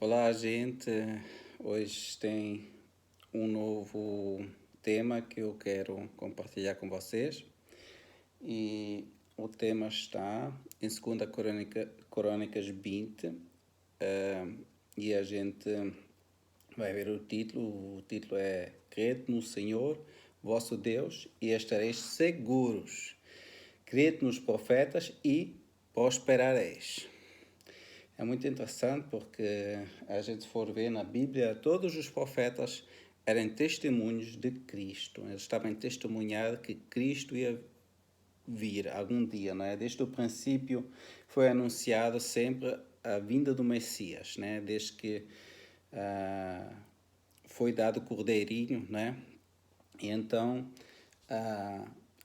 Olá, gente. Hoje tem um novo tema que eu quero compartilhar com vocês. E o tema está em 2 Crônicas 20. E a gente vai ver o título. O título é Crede no Senhor, vosso Deus, e estareis seguros. Crede nos profetas e prosperareis. É muito interessante porque a gente for ver na Bíblia, todos os profetas eram testemunhos de Cristo. Eles estavam a testemunhar que Cristo ia vir algum dia, não é? Desde o princípio foi anunciado sempre a vinda do Messias, né? Desde que foi dado o cordeirinho, né? E então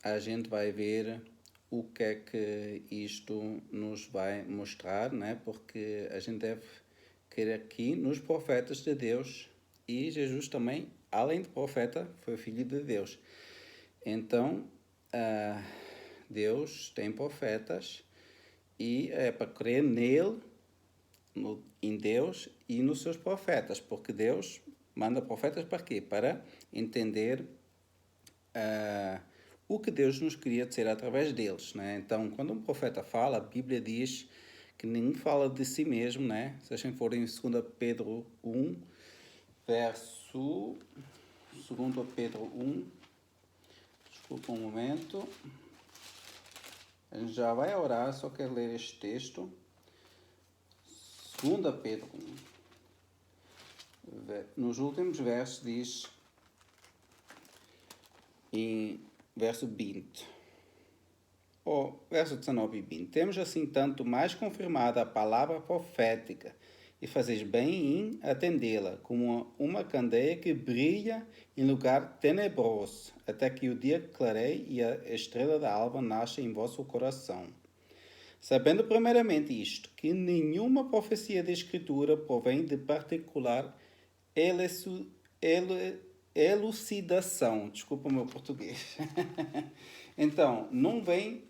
a gente vai ver o que é que isto nos vai mostrar, né? Porque a gente deve crer aqui nos profetas de Deus, e Jesus também, além de profeta, foi filho de Deus. Então, Deus tem profetas e é para crer nele, em Deus e nos seus profetas, porque Deus manda profetas para quê? Para entender o que Deus nos queria dizer através deles, né? Então, quando um profeta fala, a Bíblia diz que ninguém fala de si mesmo, né? Se a gente for em 2 Pedro 1, verso 2 Pedro 1, desculpa um momento, a gente já vai orar, só quero ler este texto. 2 Pedro 1, nos últimos versos diz, em verso 20, verso 19 e 20. Temos assim tanto mais confirmada a palavra profética, e fazeis bem em atendê-la, como uma candeia que brilha em lugar tenebroso, até que o dia clareie e a estrela da alva nasça em vosso coração. Sabendo primeiramente isto, que nenhuma profecia da Escritura provém de particular elucidação. Desculpa o meu português. Então, não vem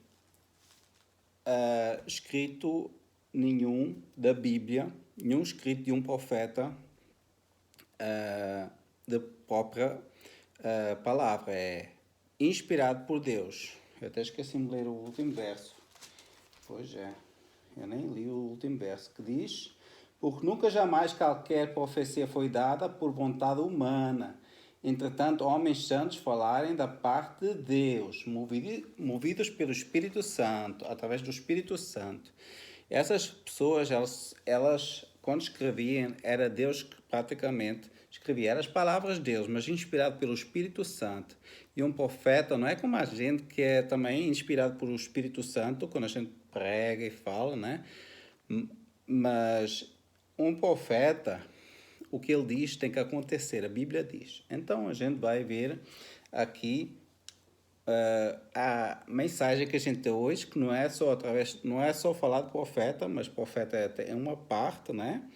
escrito nenhum da Bíblia, nenhum escrito de um profeta de própria palavra. É inspirado por Deus. Eu até esqueci de ler o último verso. Pois é, eu nem li o último verso, que diz: porque nunca jamais qualquer profecia foi dada por vontade humana. Entretanto, homens santos falarem da parte de Deus, movidos pelo Espírito Santo, através do Espírito Santo. Essas pessoas, elas quando escreviam, era Deus que praticamente escrevia. Eram as palavras de Deus, mas inspirado pelo Espírito Santo. E um profeta não é como a gente, que é também inspirado pelo Espírito Santo, quando a gente prega e fala, né? Mas um profeta, o que ele diz tem que acontecer, a Bíblia diz. Então a gente vai ver aqui a mensagem que a gente tem hoje, que não é só falar de profeta, mas profeta é uma parte, né?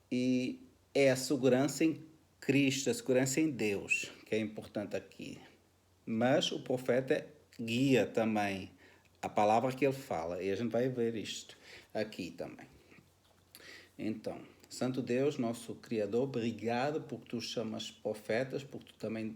E é a segurança em Cristo, a segurança em Deus, que é importante aqui. Mas o profeta guia também a palavra que ele fala, e a gente vai ver isto aqui também. Então, Santo Deus, nosso Criador, obrigado porque tu chamas profetas, porque tu também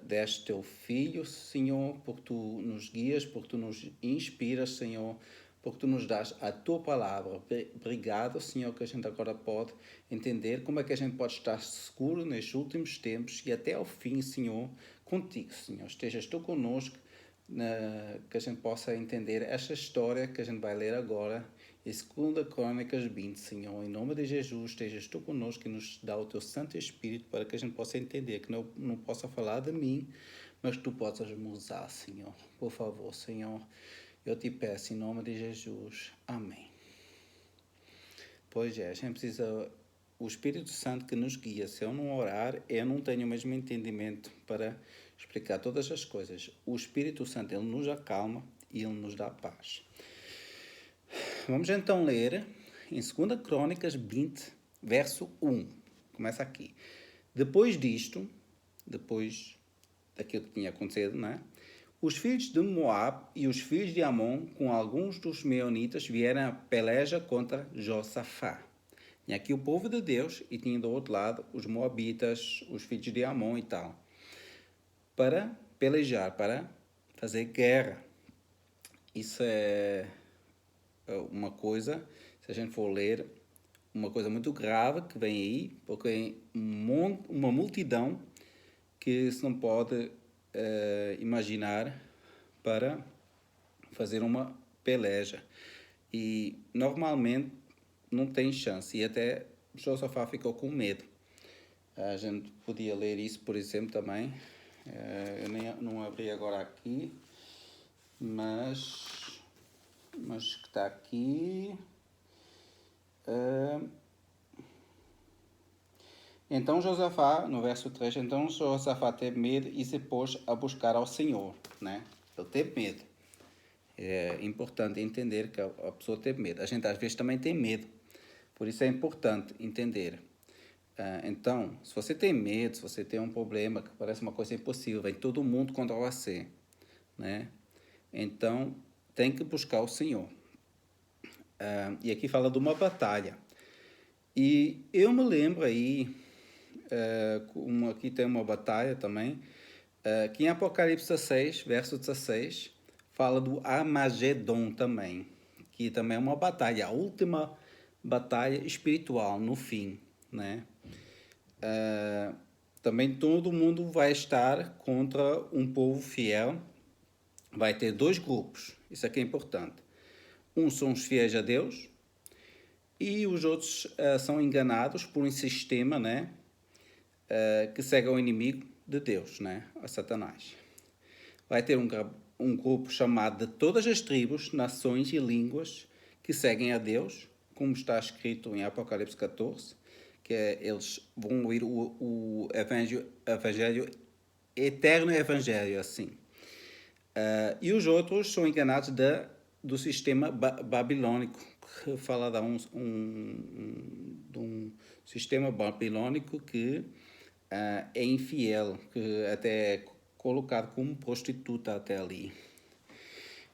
deste teu Filho, Senhor, porque tu nos guias, porque tu nos inspiras, Senhor, porque tu nos dás a tua palavra. Obrigado, Senhor, que a gente agora pode entender como é que a gente pode estar seguro nestes últimos tempos e até ao fim, Senhor, contigo, Senhor. Estejas tu conosco, que a gente possa entender esta história que a gente vai ler agora, em 2 Crônicas 20, Senhor. Em nome de Jesus, estejas tu conosco e nos dá o teu Santo Espírito para que a gente possa entender, que não possa falar de mim, mas tu possas me usar, Senhor. Por favor, Senhor, eu te peço em nome de Jesus. Amém. Pois é, a gente precisa o Espírito Santo que nos guia. Se eu não orar, eu não tenho o mesmo entendimento para explicar todas as coisas. O Espírito Santo, ele nos acalma e ele nos dá paz. Vamos então ler em 2 Crônicas 20, verso 1. Começa aqui. Depois disto, depois daquilo que tinha acontecido, né? Os filhos de Moab e os filhos de Amon, com alguns dos meunitas, vieram a peleja contra Josafá. Tinha aqui o povo de Deus e tinha do outro lado os moabitas, os filhos de Amon e tal. Para pelejar, para fazer guerra. Isso é uma coisa, se a gente for ler, uma coisa muito grave que vem aí, porque é uma multidão que se não pode imaginar para fazer uma peleja. E normalmente não tem chance. E até Josafá ficou com medo. A gente podia ler isso, por exemplo, também. Eu não abri agora aqui, mas que está aqui. Então Josafá, no verso 3, então Josafá teve medo e se pôs a buscar ao Senhor, né? Ele teve medo. É importante entender que a pessoa teve medo. A gente às vezes também tem medo. Por isso é importante entender. Então, se você tem medo, se você tem um problema que parece uma coisa impossível, vem todo mundo contra você, né? Então, tem que buscar o Senhor. E aqui fala de uma batalha. E eu me lembro aí, como aqui tem uma batalha também, que em Apocalipse 6, verso 16, fala do Armagedon também, que também é uma batalha, a última batalha espiritual no fim, né? Também todo mundo vai estar contra um povo fiel, vai ter dois grupos, isso aqui é importante. Uns são os fiéis a Deus e os outros são enganados por um sistema, né, que segue ao inimigo de Deus, né, a Satanás. Vai ter um grupo chamado de todas as tribos, nações e línguas que seguem a Deus, como está escrito em Apocalipse 14, que eles vão ouvir o evangelho, eterno evangelho, assim. E os outros são enganados do sistema babilônico, que fala de um sistema babilônico que é infiel, que até é colocado como prostituta até ali.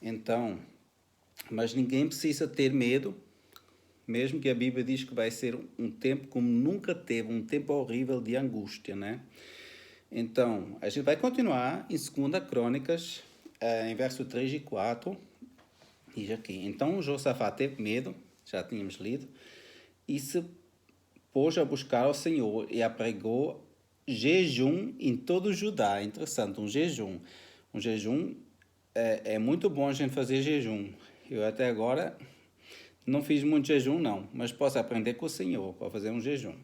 Então, mas ninguém precisa ter medo, mesmo que a Bíblia diz que vai ser um tempo como nunca teve, um tempo horrível de angústia, né? Então, a gente vai continuar em 2 Crônicas, em verso 3 e 4, diz aqui: então Josafá teve medo, já tínhamos lido, e se pôs a buscar ao Senhor e apregou jejum em todo o Judá. Interessante, um jejum. Um jejum é muito bom a gente fazer jejum. Eu até agora não fiz muito jejum não, mas posso aprender com o Senhor para fazer um jejum.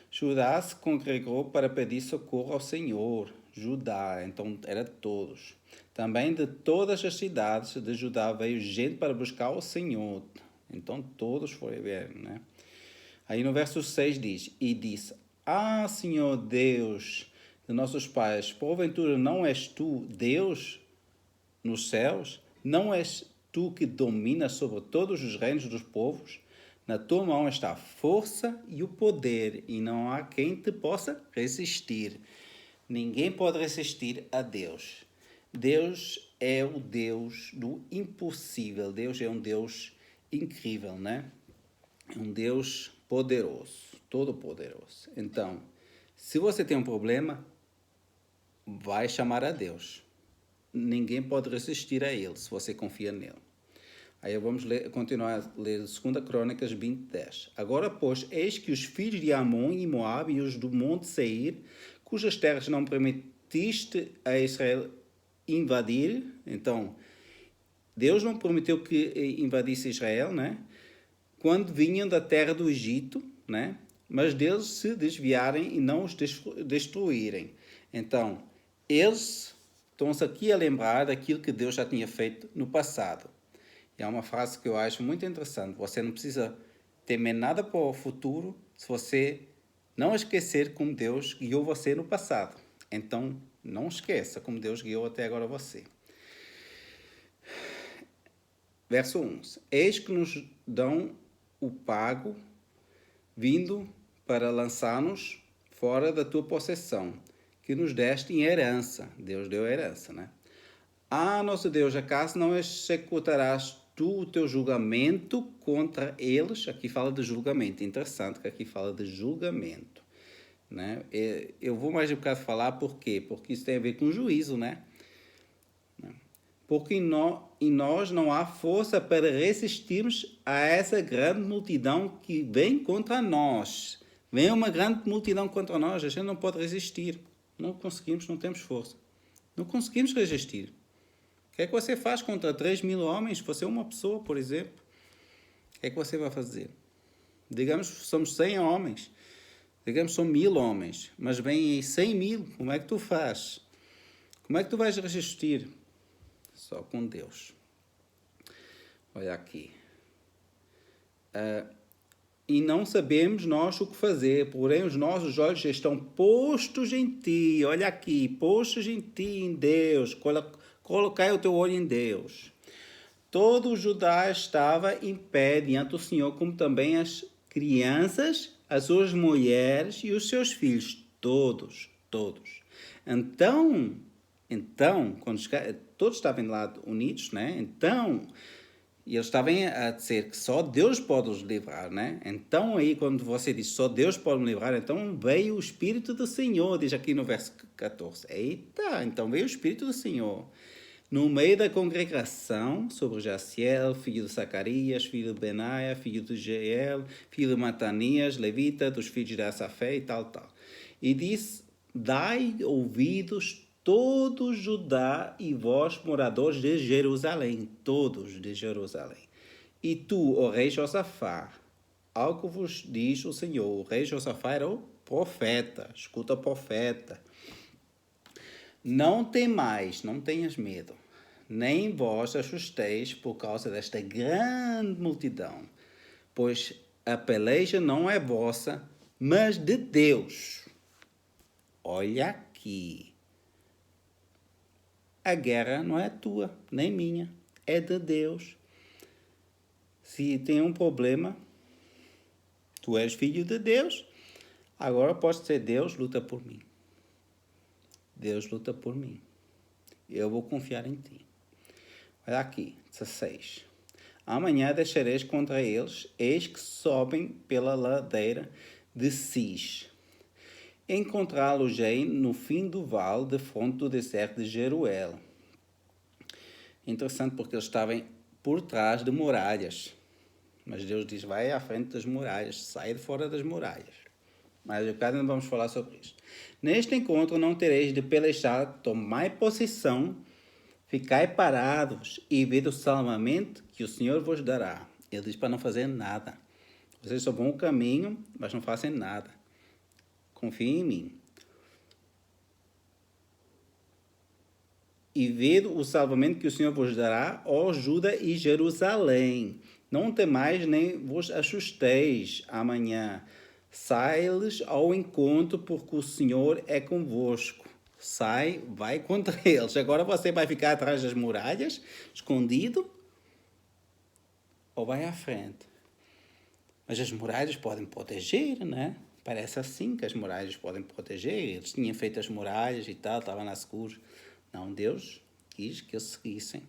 Judá se congregou para pedir socorro ao Senhor. Judá, então era todos. Também de todas as cidades de Judá veio gente para buscar o Senhor. Então todos foram ver, né? Aí no verso 6 diz: e disse: ah, Senhor Deus de nossos pais, porventura não és tu Deus nos céus? Não és tu que dominas sobre todos os reinos dos povos? Na tua mão está a força e o poder, e não há quem te possa resistir. Ninguém pode resistir a Deus. Deus é o Deus do impossível. Deus é um Deus incrível, né? É um Deus poderoso, todo-poderoso. Então, se você tem um problema, vai chamar a Deus. Ninguém pode resistir a Ele, se você confia nele. Aí vamos continuar a ler 2 Crônicas 20:10. Agora, pois, eis que os filhos de Amon e Moabe e os do monte Seir, cujas terras não permitiste a Israel invadir, então, Deus não permitiu que invadisse Israel, né? Quando vinham da terra do Egito, né? Mas deles se desviarem e não os destruírem. Então, eles estão-se aqui a lembrar daquilo que Deus já tinha feito no passado. E é uma frase que eu acho muito interessante. Você não precisa temer nada para o futuro se você não esquecer como Deus guiou você no passado. Então, não esqueça como Deus guiou até agora você. Verso 11. Eis que nos dão o pago vindo para lançar-nos fora da tua possessão, que nos deste em herança. Deus deu a herança, né? Ah, nosso Deus, acaso não executarás tu o teu julgamento contra eles. Aqui fala de julgamento. Interessante que aqui fala de julgamento. Né? Eu vou mais um bocado falar por quê? Porque isso tem a ver com juízo, né? Porque em nós não há força para resistirmos a essa grande multidão que vem contra nós. Vem uma grande multidão contra nós, a gente não pode resistir. Não conseguimos, não temos força. Não conseguimos resistir. O que é que você faz contra 3.000 homens? Você é uma pessoa, por exemplo. O que é que você vai fazer? Digamos que somos 100 homens. Digamos que são 1.000 homens. Mas vêm aí 100.000. Como é que tu fazes? Como é que tu vais resistir? Só com Deus. Olha aqui. E não sabemos nós o que fazer, porém os nossos olhos estão postos em ti. Olha aqui, postos em ti, em Deus. Colocai o teu olho em Deus. Todo o Judá estava em pé diante do Senhor, como também as crianças, as suas mulheres e os seus filhos. Todos. Então, quando todos estavam lá unidos, né? Então, e eles estavam a dizer que só Deus pode os livrar, né? Então aí quando você diz só Deus pode me livrar, então veio o Espírito do Senhor, diz aqui no verso 14. Eita, então veio o Espírito do Senhor. No meio da congregação, sobre Jaciel, filho de Zacarias, filho de Benaia, filho de Jeiel, filho de Matanias, levita, dos filhos de Assafé e tal. E disse, dai ouvidos todos Judá e vós, moradores de Jerusalém, todos de Jerusalém. E tu, ó rei Josafá, ao que vos diz o Senhor, o rei Josafá era o profeta, escuta o profeta. Não temais, não tenhas medo, nem vós assusteis por causa desta grande multidão, pois a peleja não é vossa, mas de Deus. Olha aqui. A guerra não é tua, nem minha, é de Deus. Se tem um problema, tu és filho de Deus, agora pode ser Deus luta por mim. Deus luta por mim. Eu vou confiar em ti. Olha aqui, 16. Amanhã deixareis contra eles, eis que sobem pela ladeira de Cis. Encontrá-los-ei no fim do vale, de fronte do deserto de Jeruel. Interessante porque eles estavam por trás de muralhas. Mas Deus diz, vai à frente das muralhas, sai de fora das muralhas. Mas eu não vamos falar sobre isso. Neste encontro não tereis de pelejar, tomai posição, ficai parados e vede o salvamento que o Senhor vos dará. Ele diz para não fazer nada. Vocês só vão o caminho, mas não fazem nada. Confiem em mim. E vede o salvamento que o Senhor vos dará, ó Judá e Jerusalém. Não temais nem vos assusteis amanhã. Sai-lhes ao encontro, porque o Senhor é convosco. Sai, vai contra eles. Agora você vai ficar atrás das muralhas, escondido, ou vai à frente? Mas as muralhas podem proteger, né? Parece assim que as muralhas podem proteger. Eles tinham feito as muralhas e tal, estavam lá seguros. Não, Deus quis que eles seguissem.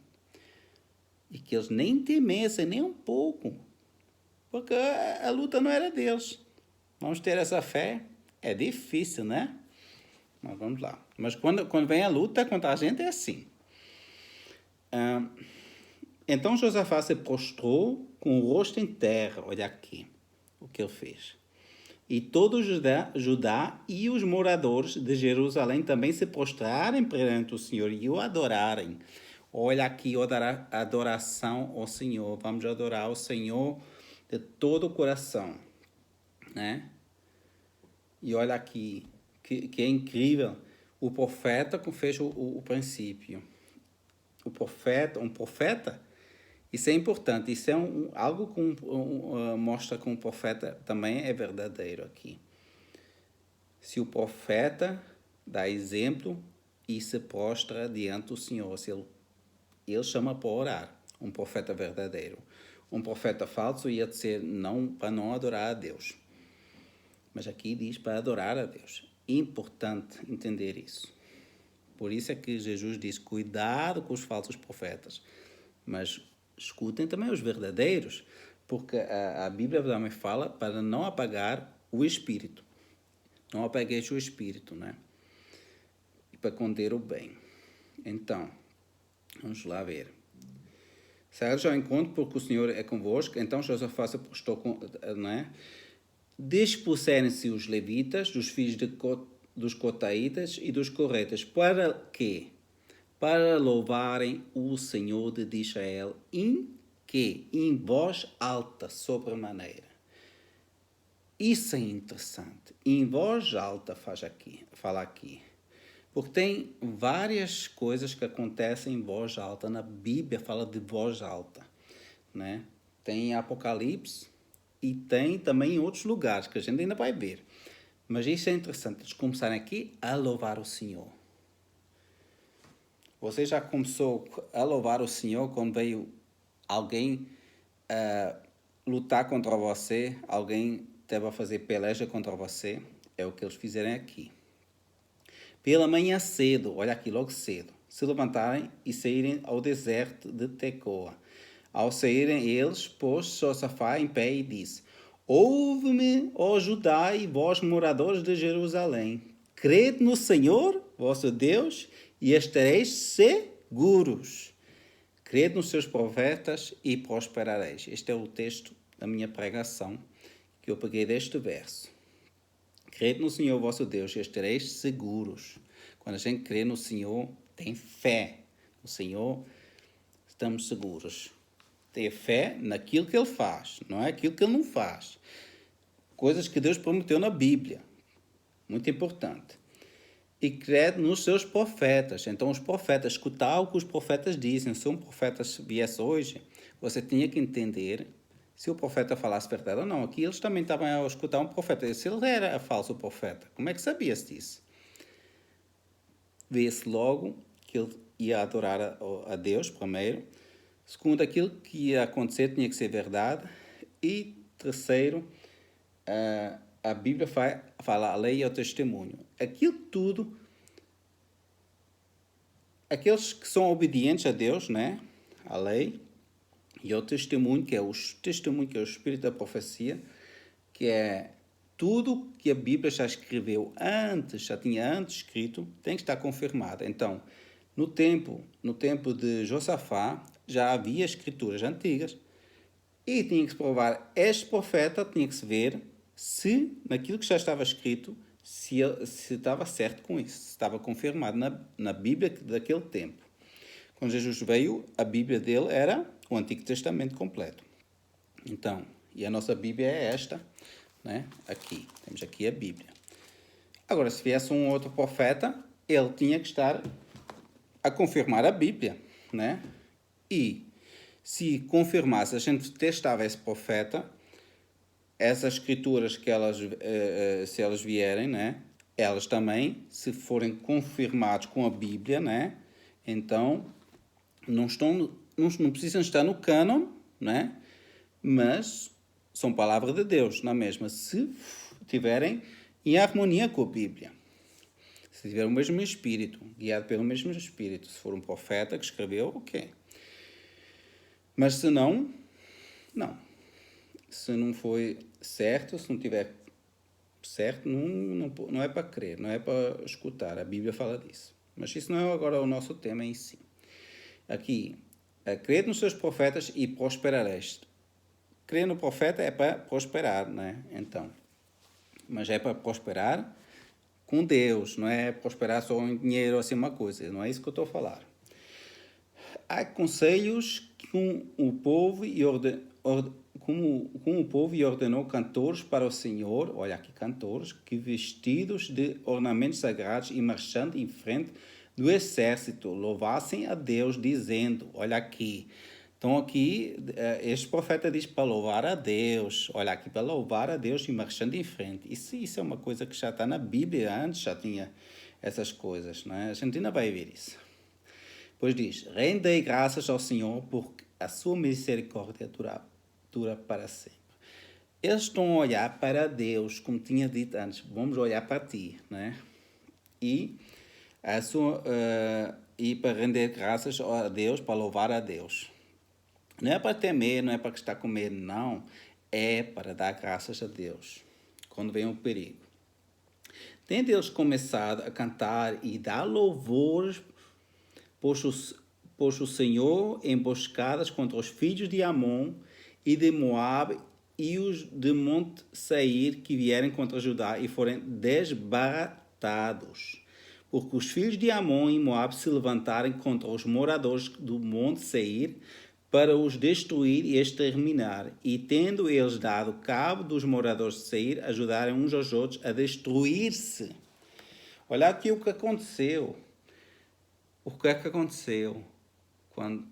E que eles nem temessem, nem um pouco. Porque a luta não era deles. Vamos ter essa fé? É difícil, né? Mas vamos lá. Mas quando vem a luta contra a gente é assim. Então Josafá se prostrou com o rosto em terra. Olha aqui o que ele fez. E todo Judá e os moradores de Jerusalém também se prostrarem perante o Senhor e o adorarem. Olha aqui a adoração ao Senhor. Vamos adorar ao Senhor de todo o coração, né? E olha aqui, que é incrível. O profeta fez o princípio. Um profeta, isso é importante. Isso é algo que mostra que um profeta também é verdadeiro aqui. Se o profeta dá exemplo e se prostra diante do Senhor, se ele chama para orar, um profeta verdadeiro. Um profeta falso ia dizer não, para não adorar a Deus. Mas aqui diz para adorar a Deus. Importante entender isso. Por isso é que Jesus diz, cuidado com os falsos profetas. Mas escutem também os verdadeiros, porque a Bíblia também fala para não apagar o espírito. Não apagueis o espírito, né? E para conter o bem. Então, vamos lá ver. Saias ao encontro porque o Senhor é convosco, então Josafá se postou com, né? Dispuseram-se os levitas, dos filhos dos cotaítas e dos corretas. Para quê? Para louvarem o Senhor de Israel em voz alta, sobremaneira. Isso é interessante. Em voz alta fala aqui. Porque tem várias coisas que acontecem em voz alta. Na Bíblia fala de voz alta, né? Tem Apocalipse e tem também em outros lugares que a gente ainda vai ver. Mas isso é interessante. Eles começarem aqui a louvar o Senhor. Você já começou a louvar o Senhor quando veio alguém lutar contra você, alguém teve a fazer peleja contra você? É o que eles fizeram aqui. Pela manhã cedo, olha aqui, logo cedo, se levantarem e saírem ao deserto de Tecoa. Ao saírem eles, pôs Josafá em pé e disse: Ouve-me, ó Judá e vós moradores de Jerusalém. Crede no Senhor, vosso Deus, e estareis seguros. Crede nos seus profetas e prosperareis. Este é o texto da minha pregação que eu peguei deste verso. Crede no Senhor vosso Deus e estareis seguros. Quando a gente crê no Senhor, tem fé no Senhor, estamos seguros. Ter fé naquilo que Ele faz, não é aquilo que Ele não faz. Coisas que Deus prometeu na Bíblia. Muito importante. E crede nos seus profetas. Então, os profetas, escutar o que os profetas dizem. Se um profeta viesse hoje, você tinha que entender se o profeta falasse verdade ou não. Aqui eles também estavam a escutar um profeta. Se ele era falso profeta, como é que sabia-se disso? Vê-se logo que ele ia adorar a Deus, primeiro. Segundo, aquilo que ia acontecer tinha que ser verdade. E terceiro, a Bíblia fala a lei e o testemunho. Aquilo tudo, aqueles que são obedientes a Deus, né? A lei e o testemunho, que é o espírito da profecia, que é tudo que a Bíblia já escreveu antes, já tinha antes escrito, tem que estar confirmado. Então, no tempo de Josafá, já havia escrituras antigas e tinha que se provar, este profeta tinha que se ver se naquilo que já estava escrito, se estava certo com isso, se estava confirmado na Bíblia daquele tempo. Quando Jesus veio, a Bíblia dele era o Antigo Testamento completo. Então, e a nossa Bíblia é esta, né? Aqui, temos aqui a Bíblia. Agora, se viesse um outro profeta, ele tinha que estar a confirmar a Bíblia, né? E se confirmasse, a gente testava esse profeta, essas escrituras que se elas vierem, né? Elas também, se forem confirmadas com a Bíblia, né? Então, não precisam estar no cânon, né? Mas são palavras de Deus, na mesma, se tiverem em harmonia com a Bíblia. Se tiver o mesmo Espírito, guiado pelo mesmo Espírito. Se for um profeta que escreveu, ok. Mas se não, não. Se não foi certo, se não tiver certo, não é para crer, não é para escutar. A Bíblia fala disso. Mas isso não é agora o nosso tema em si. Aqui, crede nos seus profetas e prosperareis. Crer no profeta é para prosperar, né? Então, mas é para prosperar com Deus, não é prosperar só em dinheiro, assim, uma coisa. Não é isso que eu estou a falar. Há conselhos com o povo e ordenou cantores para o Senhor, olha aqui, cantores, que vestidos de ornamentos sagrados e marchando em frente do exército, louvassem a Deus, dizendo, olha aqui. Então aqui, este profeta diz para louvar a Deus, olha aqui, para louvar a Deus e marchando em frente. Isso é uma coisa que já está na Bíblia, antes já tinha essas coisas, não é? A gente ainda vai ver isso. Pois diz, rendei graças ao Senhor, porque a sua misericórdia dura para sempre. Eles estão a olhar para Deus, como tinha dito antes, vamos olhar para ti, né? E para render graças a Deus, para louvar a Deus. Não é para temer, não é para estar com medo, não. É para dar graças a Deus quando vem o perigo. Tendo eles começado a cantar e dar louvores, pôs o Senhor emboscadas contra os filhos de Amon e de Moabe e os de Monte Seir que vierem contra Judá e forem desbaratados. Porque os filhos de Amon e Moabe se levantarem contra os moradores do Monte Seir para os destruir e exterminar, e tendo eles dado cabo dos moradores de Seir, ajudarem uns aos outros a destruir-se. Olha aqui o que aconteceu. O que é que aconteceu? Quando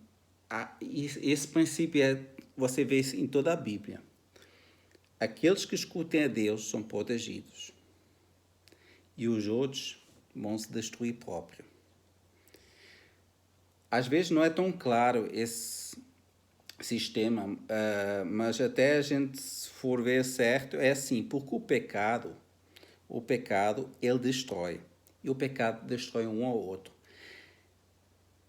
esse princípio você vê isso em toda a Bíblia. Aqueles que escutem a Deus são protegidos. E os outros vão se destruir próprio. Às vezes não é tão claro esse sistema, mas até a gente, se for ver certo, é assim, porque o pecado, ele destrói. E o pecado destrói um ao outro.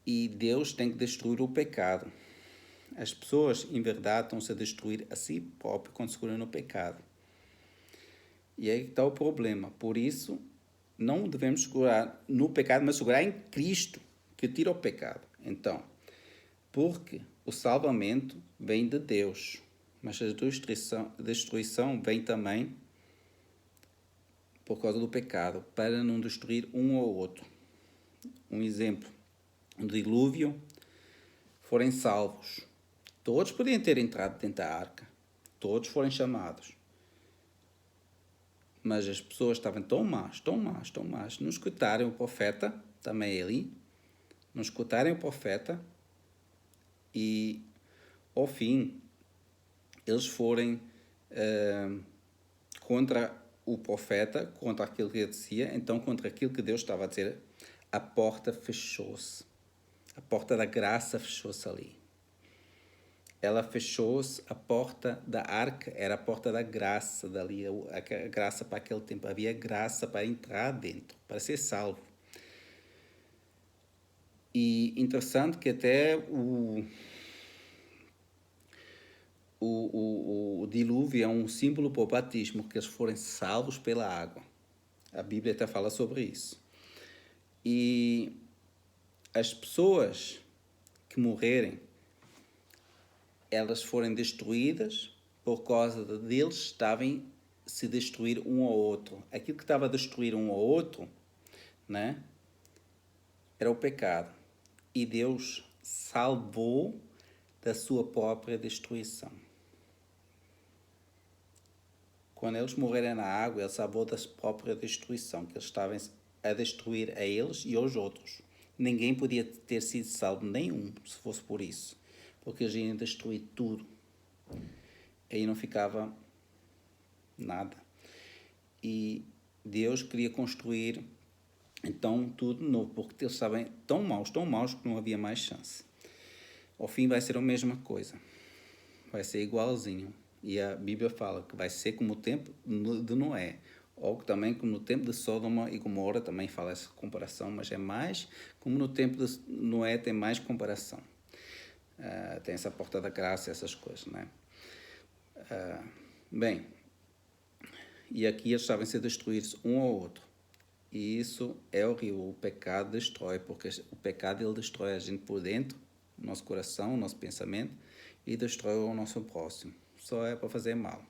E Deus tem que destruir o pecado. As pessoas, em verdade, estão-se a destruir a si próprias quando se curam no pecado. E aí está o problema. Por isso, não devemos segurar no pecado, mas segurar em Cristo, que tira o pecado. Então, porque o salvamento vem de Deus, mas a destruição vem também por causa do pecado, para não destruir um ao outro. Um exemplo, no dilúvio, forem salvos. Todos podiam ter entrado dentro da arca. Todos foram chamados. Mas as pessoas estavam tão más. Não escutarem o profeta, também ali. Não escutarem o profeta. E, ao fim, eles forem contra o profeta, contra aquilo que ele dizia, então contra aquilo que Deus estava a dizer, a porta fechou-se. A porta da graça fechou-se ali. Ela fechou-se, a porta da arca era a porta da graça dali, a graça para aquele tempo. Havia graça para entrar dentro, para ser salvo. E interessante que até o dilúvio é um símbolo para o batismo, que eles forem salvos pela água. A Bíblia até fala sobre isso. E as pessoas que morrerem, elas forem destruídas por causa deles estarem se destruir um ao outro. Aquilo que estava a destruir um ao outro, né, era o pecado. E Deus salvou da sua própria destruição. Quando eles morrerem na água, ele salvou da sua própria destruição, que eles estavam a destruir a eles e aos outros. Ninguém podia ter sido salvo, nenhum, se fosse por isso. Porque eles iam destruir tudo. Aí não ficava nada. E Deus queria construir, então, tudo de novo, porque eles estavam tão maus, que não havia mais chance. Ao fim vai ser a mesma coisa. Vai ser igualzinho. E a Bíblia fala que vai ser como o tempo de Noé. Ou também como no tempo de Sodoma e Gomorra, também fala essa comparação, mas é mais como no tempo de Noé, tem mais comparação. Tem essa porta da graça, essas coisas, né? Bem, e aqui eles estavam a ser destruídos um ao outro. E isso é horrível. O pecado destrói, porque o pecado ele destrói a gente por dentro, o nosso coração, o nosso pensamento, e destrói o nosso próximo. Só é para fazer mal.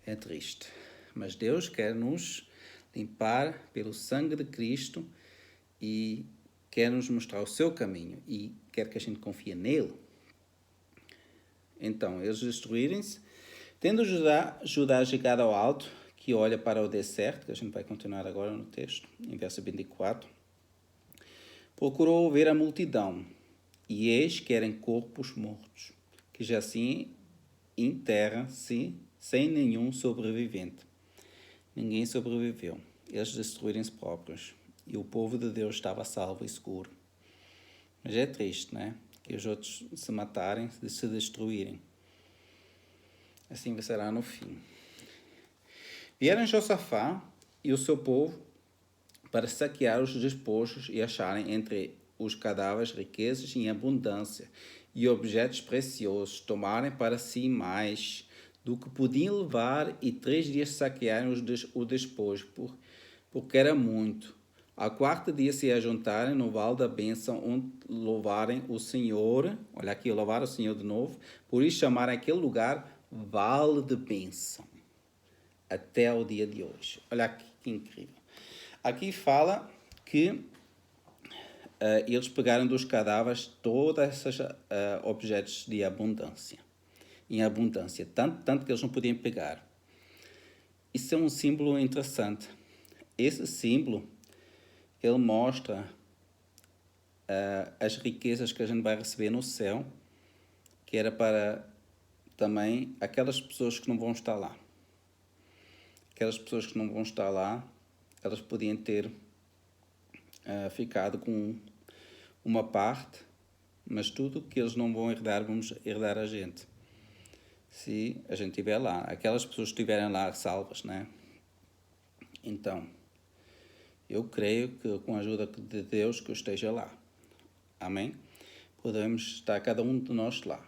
É triste. Mas Deus quer nos limpar pelo sangue de Cristo e quer nos mostrar o seu caminho e quer que a gente confie nele. Então, eles destruírem-se, tendo Judá chegado ao alto, que olha para o deserto, que a gente vai continuar agora no texto, em verso 24, procurou ver a multidão, e eis que eram corpos mortos, que jaziam em terra sem nenhum sobrevivente. Ninguém sobreviveu. Eles destruíram-se próprios. E o povo de Deus estava salvo e seguro. Mas é triste, né? Que os outros se matarem, se destruírem. Assim será no fim. Vieram Josafá e o seu povo para saquear os despojos e acharem entre os cadáveres riquezas em abundância e objetos preciosos, tomarem para si mais do que podiam levar e 3 dias saquearem o despojo, porque era muito. Ao quarto dia se ajuntarem no vale da bênção, onde louvarem o Senhor. Olha aqui, louvar o Senhor de novo. Por isso chamaram aquele lugar Vale de Bênção. Até o dia de hoje. Olha aqui, que incrível. Aqui fala que eles pegaram dos cadáveres todos esses objetos de abundância. Em abundância. Tanto que eles não podiam pegar. Isso é um símbolo interessante. Esse símbolo, ele mostra as riquezas que a gente vai receber no céu, que era para também aquelas pessoas que não vão estar lá. Aquelas pessoas que não vão estar lá, elas podiam ter ficado com uma parte, mas tudo que eles não vão herdar, vamos herdar a gente. Se a gente estiver lá. Aquelas pessoas que estiverem lá salvas, né? Então, eu creio que com a ajuda de Deus que eu esteja lá. Amém? Podemos estar cada um de nós lá.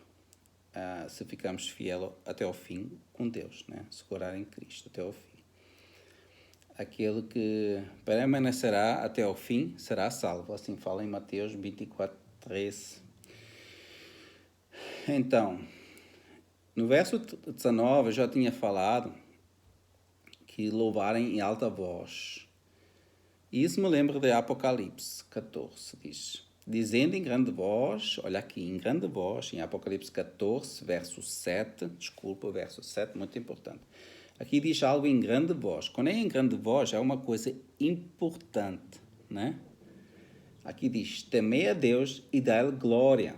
Se ficarmos fiel até ao fim com Deus, né? Segurar em Cristo até ao fim. Aquele que permanecerá até ao fim será salvo. Assim fala em Mateus 24:13. Então, no verso 19 eu já tinha falado que louvarem em alta voz. E isso me lembra de Apocalipse 14, dizendo em grande voz, olha aqui, em grande voz, em Apocalipse 14, verso 7, verso 7, muito importante. Aqui diz algo em grande voz. Quando é em grande voz, é uma coisa importante, né? Aqui diz, temei a Deus e dar glória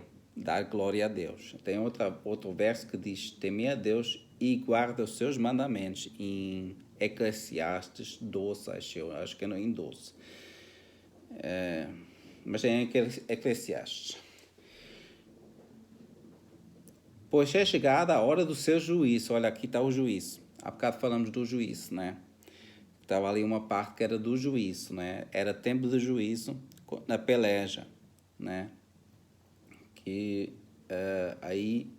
a Deus. Tem outro verso que diz, temei a Deus e guarda os seus mandamentos, em Eclesiastes 12, acho que é em 12. Mas é em Eclesiastes. Pois é chegada a hora do seu juízo. Olha, aqui está o juízo. Há bocado falamos do juízo, né? Estava ali uma parte que era do juízo, né? Era tempo de juízo na peleja, né? Que aí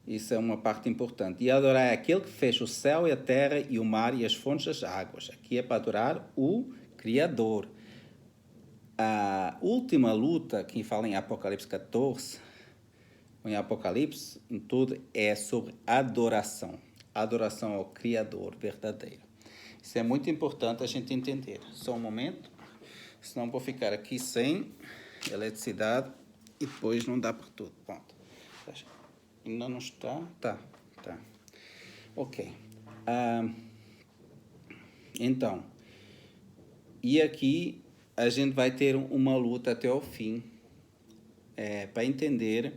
isso é uma parte importante. E adorar aquele que fez o céu e a terra e o mar e as fontes das águas. Aqui é para adorar o Criador. A última luta que fala em Apocalipse 14, em Apocalipse, em tudo, é sobre adoração. Adoração ao Criador verdadeiro. Isso é muito importante a gente entender. Só um momento, senão vou ficar aqui sem eletricidade e depois não dá para tudo. Pronto. Ainda não está? Tá. Ok. Então, e aqui a gente vai ter uma luta até o fim para entender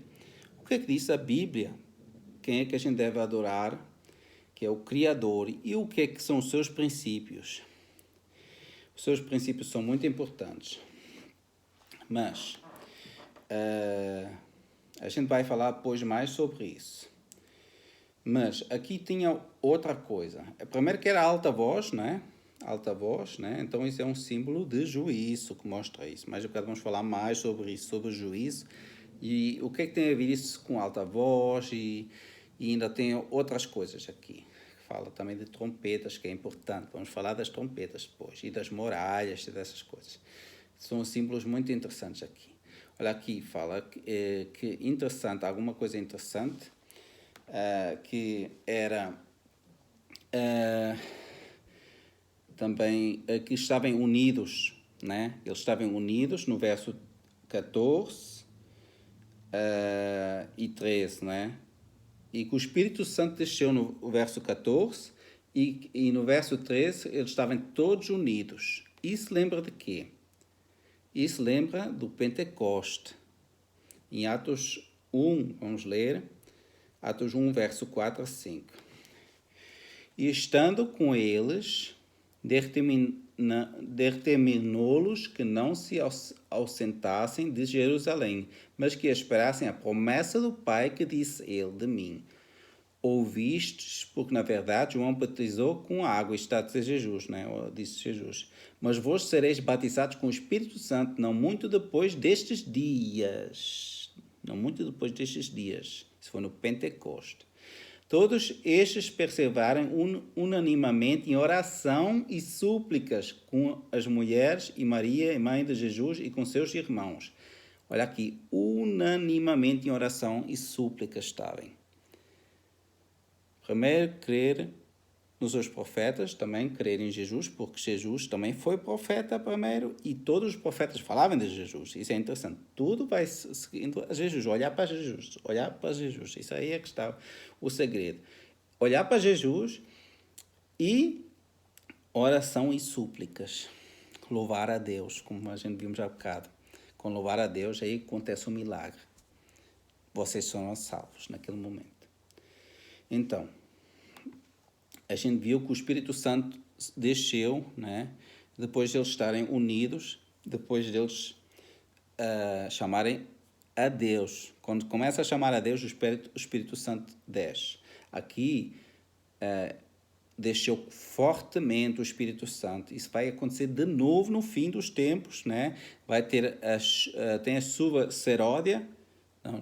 o que é que diz a Bíblia, quem é que a gente deve adorar, que é o Criador, e o que é que são os seus princípios. Os seus princípios são muito importantes, mas a gente vai falar depois mais sobre isso. Mas aqui tinha outra coisa. Primeiro que era alta voz, né? Alta voz, né? Então isso é um símbolo de juízo que mostra isso. Mais um bocado vamos falar mais sobre isso, sobre o juízo. E o que é que tem a ver isso com alta voz e ainda tem outras coisas aqui. Fala também de trompetas, que é importante. Vamos falar das trompetas depois. E das muralhas e dessas coisas. São símbolos muito interessantes aqui. Olha aqui, fala que interessante, alguma coisa interessante, que era também que estavam unidos, né? Eles estavam unidos no verso 14 e 13, né? E que o Espírito Santo desceu no verso 14 e no verso 13 eles estavam todos unidos. Isso lembra de quê? Isso lembra do Pentecoste. Em Atos 1, vamos ler, Atos 1, verso 4 a 5. E estando com eles, determinou-los que não se ausentassem de Jerusalém, mas que esperassem a promessa do Pai, que disse ele de mim. Ouvistes, porque na verdade João batizou com água, está a dizer Jesus, né? Disse Jesus. Mas vós sereis batizados com o Espírito Santo não muito depois destes dias. não muito depois destes dias. Isso foi no Pentecoste. Todos estes perseveraram unanimamente em oração e súplicas com as mulheres e Maria, mãe de Jesus, e com seus irmãos. Olha aqui, unanimamente em oração e súplicas estavam. Primeiro, crer nos seus profetas, também crer em Jesus, porque Jesus também foi profeta primeiro e todos os profetas falavam de Jesus. Isso é interessante. Tudo vai seguindo a Jesus, olhar para Jesus, olhar para Jesus. Isso aí é que está o segredo. Olhar para Jesus e oração e súplicas. Louvar a Deus, como a gente vimos há bocado. Com louvar a Deus, aí acontece um milagre. Vocês serão salvos naquele momento. Então, a gente viu que o Espírito Santo desceu, né? Depois de eles estarem unidos, depois de eles chamarem a Deus. Quando começa a chamar a Deus, o Espírito Santo desce. Aqui, desceu fortemente o Espírito Santo. Isso vai acontecer de novo no fim dos tempos, né? Vai ter tem a chuva seródia, não,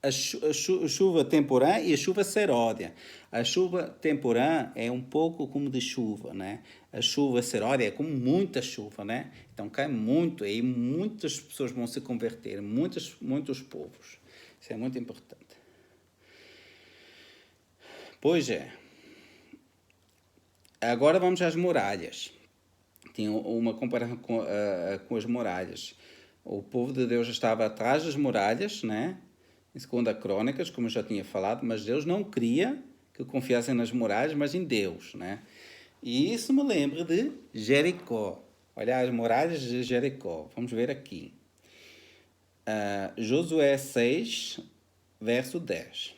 a chuva temporã e a chuva seródia. A chuva temporã é um pouco como de chuva, né? A chuva seródia é como muita chuva, né? Então cai muito e muitas pessoas vão se converter, muitos povos. Isso é muito importante. Pois é. Agora vamos às muralhas. Tem uma comparação com as muralhas. O povo de Deus estava atrás das muralhas, né? Em 2 Crônicas, como eu já tinha falado, mas Deus não queria que confiassem nas muralhas, mas em Deus, né? E isso me lembra de Jericó. Olha as muralhas de Jericó. Vamos ver aqui. Josué 6, verso 10.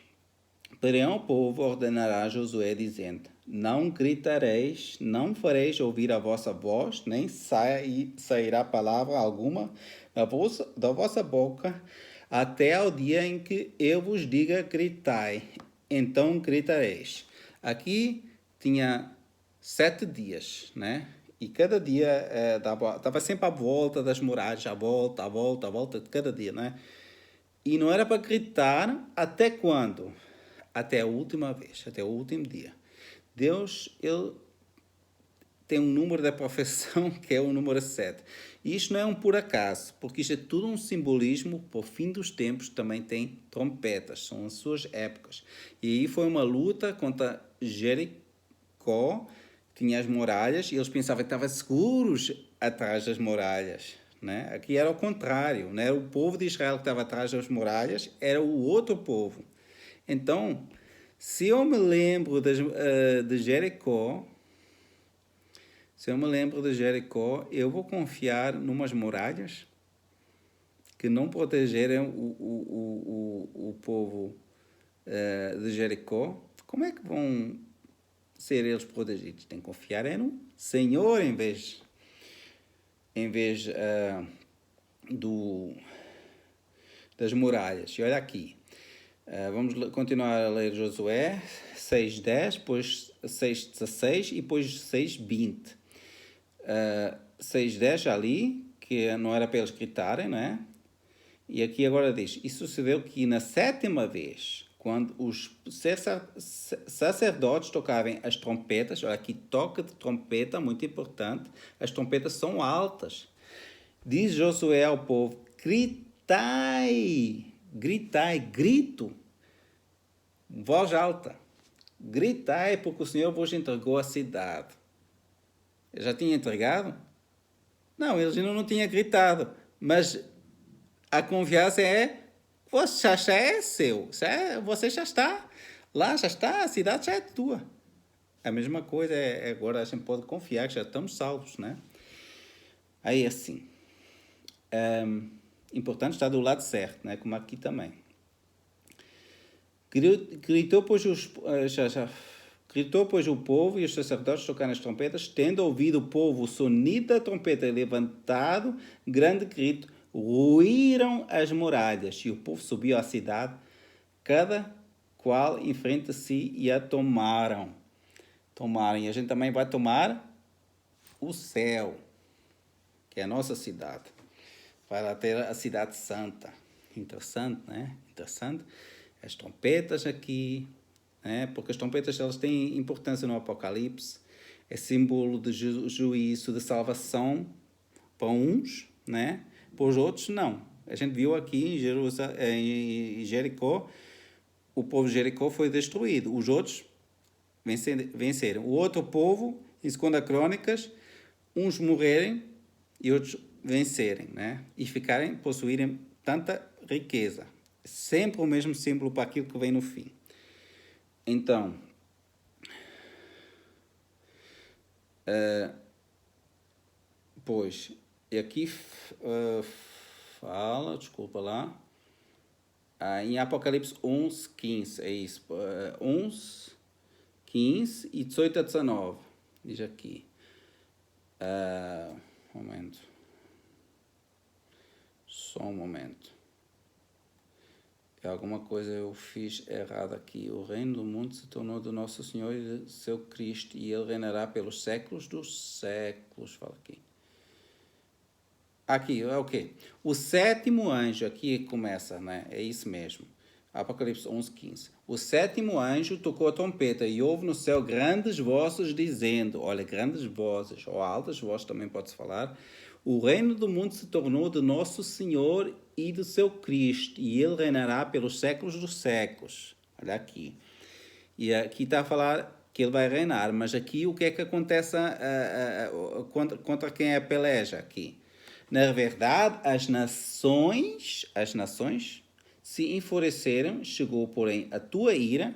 Porém o povo ordenará a Josué, dizendo: não gritareis, não fareis ouvir a vossa voz, nem sairá palavra alguma da vossa boca, até ao dia em que eu vos diga gritai, então gritareis. Aqui tinha 7 dias, né? E cada dia estava sempre à volta das muralhas, à volta de cada dia, né? E não era para gritar até quando? Até a última vez, até o último dia. Deus, ele tem um número da perfeição que é o número 7. E isto não é um por acaso, porque isto é tudo um simbolismo para o fim dos tempos. Também tem trompetas, são as suas épocas. E aí foi uma luta contra Jericó, tinha as muralhas, e eles pensavam que estavam seguros atrás das muralhas. Né? Aqui era o contrário, não era o povo de Israel que estava atrás das muralhas, era o outro povo. Então, se eu me lembro de Jericó, eu vou confiar numas muralhas que não protegerem o povo de Jericó. Como é que vão ser eles protegidos? Tem que confiar no Senhor em vez das muralhas. E olha aqui. Vamos continuar a ler Josué 6:10, depois 6:16 e depois 6:20. 6:10 já li, que não era para eles gritarem, né? E aqui agora diz: e sucedeu que na 7ª vez, quando os sacerdotes tocavam as trompetas, olha aqui, toque de trompeta, muito importante, as trompetas são altas. Diz Josué ao povo: gritai, grito, voz alta, gritai, porque o Senhor vos entregou a cidade. Eu já tinha entregado? Não, eles ainda não tinham gritado, mas a confiança é, você já é seu, você já está, lá já está, a cidade já é tua. A mesma coisa agora a gente pode confiar que já estamos salvos, né? Aí assim, importante estar do lado certo, né? Como aqui também. Gritou, pois, o povo e os sacerdotes tocaram as trompetas, tendo ouvido o povo o sonido da trompeta e levantado grande grito, ruíram as muralhas, e o povo subiu à cidade, cada qual em frente a si, e a tomaram. E a gente também vai tomar o céu, que é a nossa cidade. Vai lá ter a cidade santa. Interessante, né? Interessante. As trompetas aqui, né? Porque as trompetas elas têm importância no Apocalipse. É símbolo de juízo, de salvação para uns, né? Para os outros, não. A gente viu aqui em Jericó, o povo de Jericó foi destruído. Os outros venceram. O outro povo, em 2 Crônicas, uns morrerem e outros vencerem, né? E ficarem, possuírem tanta riqueza. Sempre o mesmo símbolo para aquilo que vem no fim. Então, pois, e aqui fala, desculpa lá, em Apocalipse 11, 15, é isso, 11, 15 e 18 a 19, diz aqui. Um momento. Só um momento. Alguma coisa eu fiz errado aqui. O reino do mundo se tornou do nosso Senhor e do seu Cristo, e ele reinará pelos séculos dos séculos. Fala aqui. Aqui, ok. O sétimo anjo, aqui começa, né? É isso mesmo. Apocalipse 11, 15. O sétimo anjo tocou a trompeta e houve no céu grandes vozes dizendo, olha, grandes vozes, ou altas vozes também pode-se falar, o reino do mundo se tornou de nosso Senhor e do seu Cristo, e ele reinará pelos séculos dos séculos. Olha aqui. E aqui está a falar que ele vai reinar, mas aqui o que é que acontece contra quem é a peleja aqui? Na verdade, as nações se enfureceram, chegou, porém, a tua ira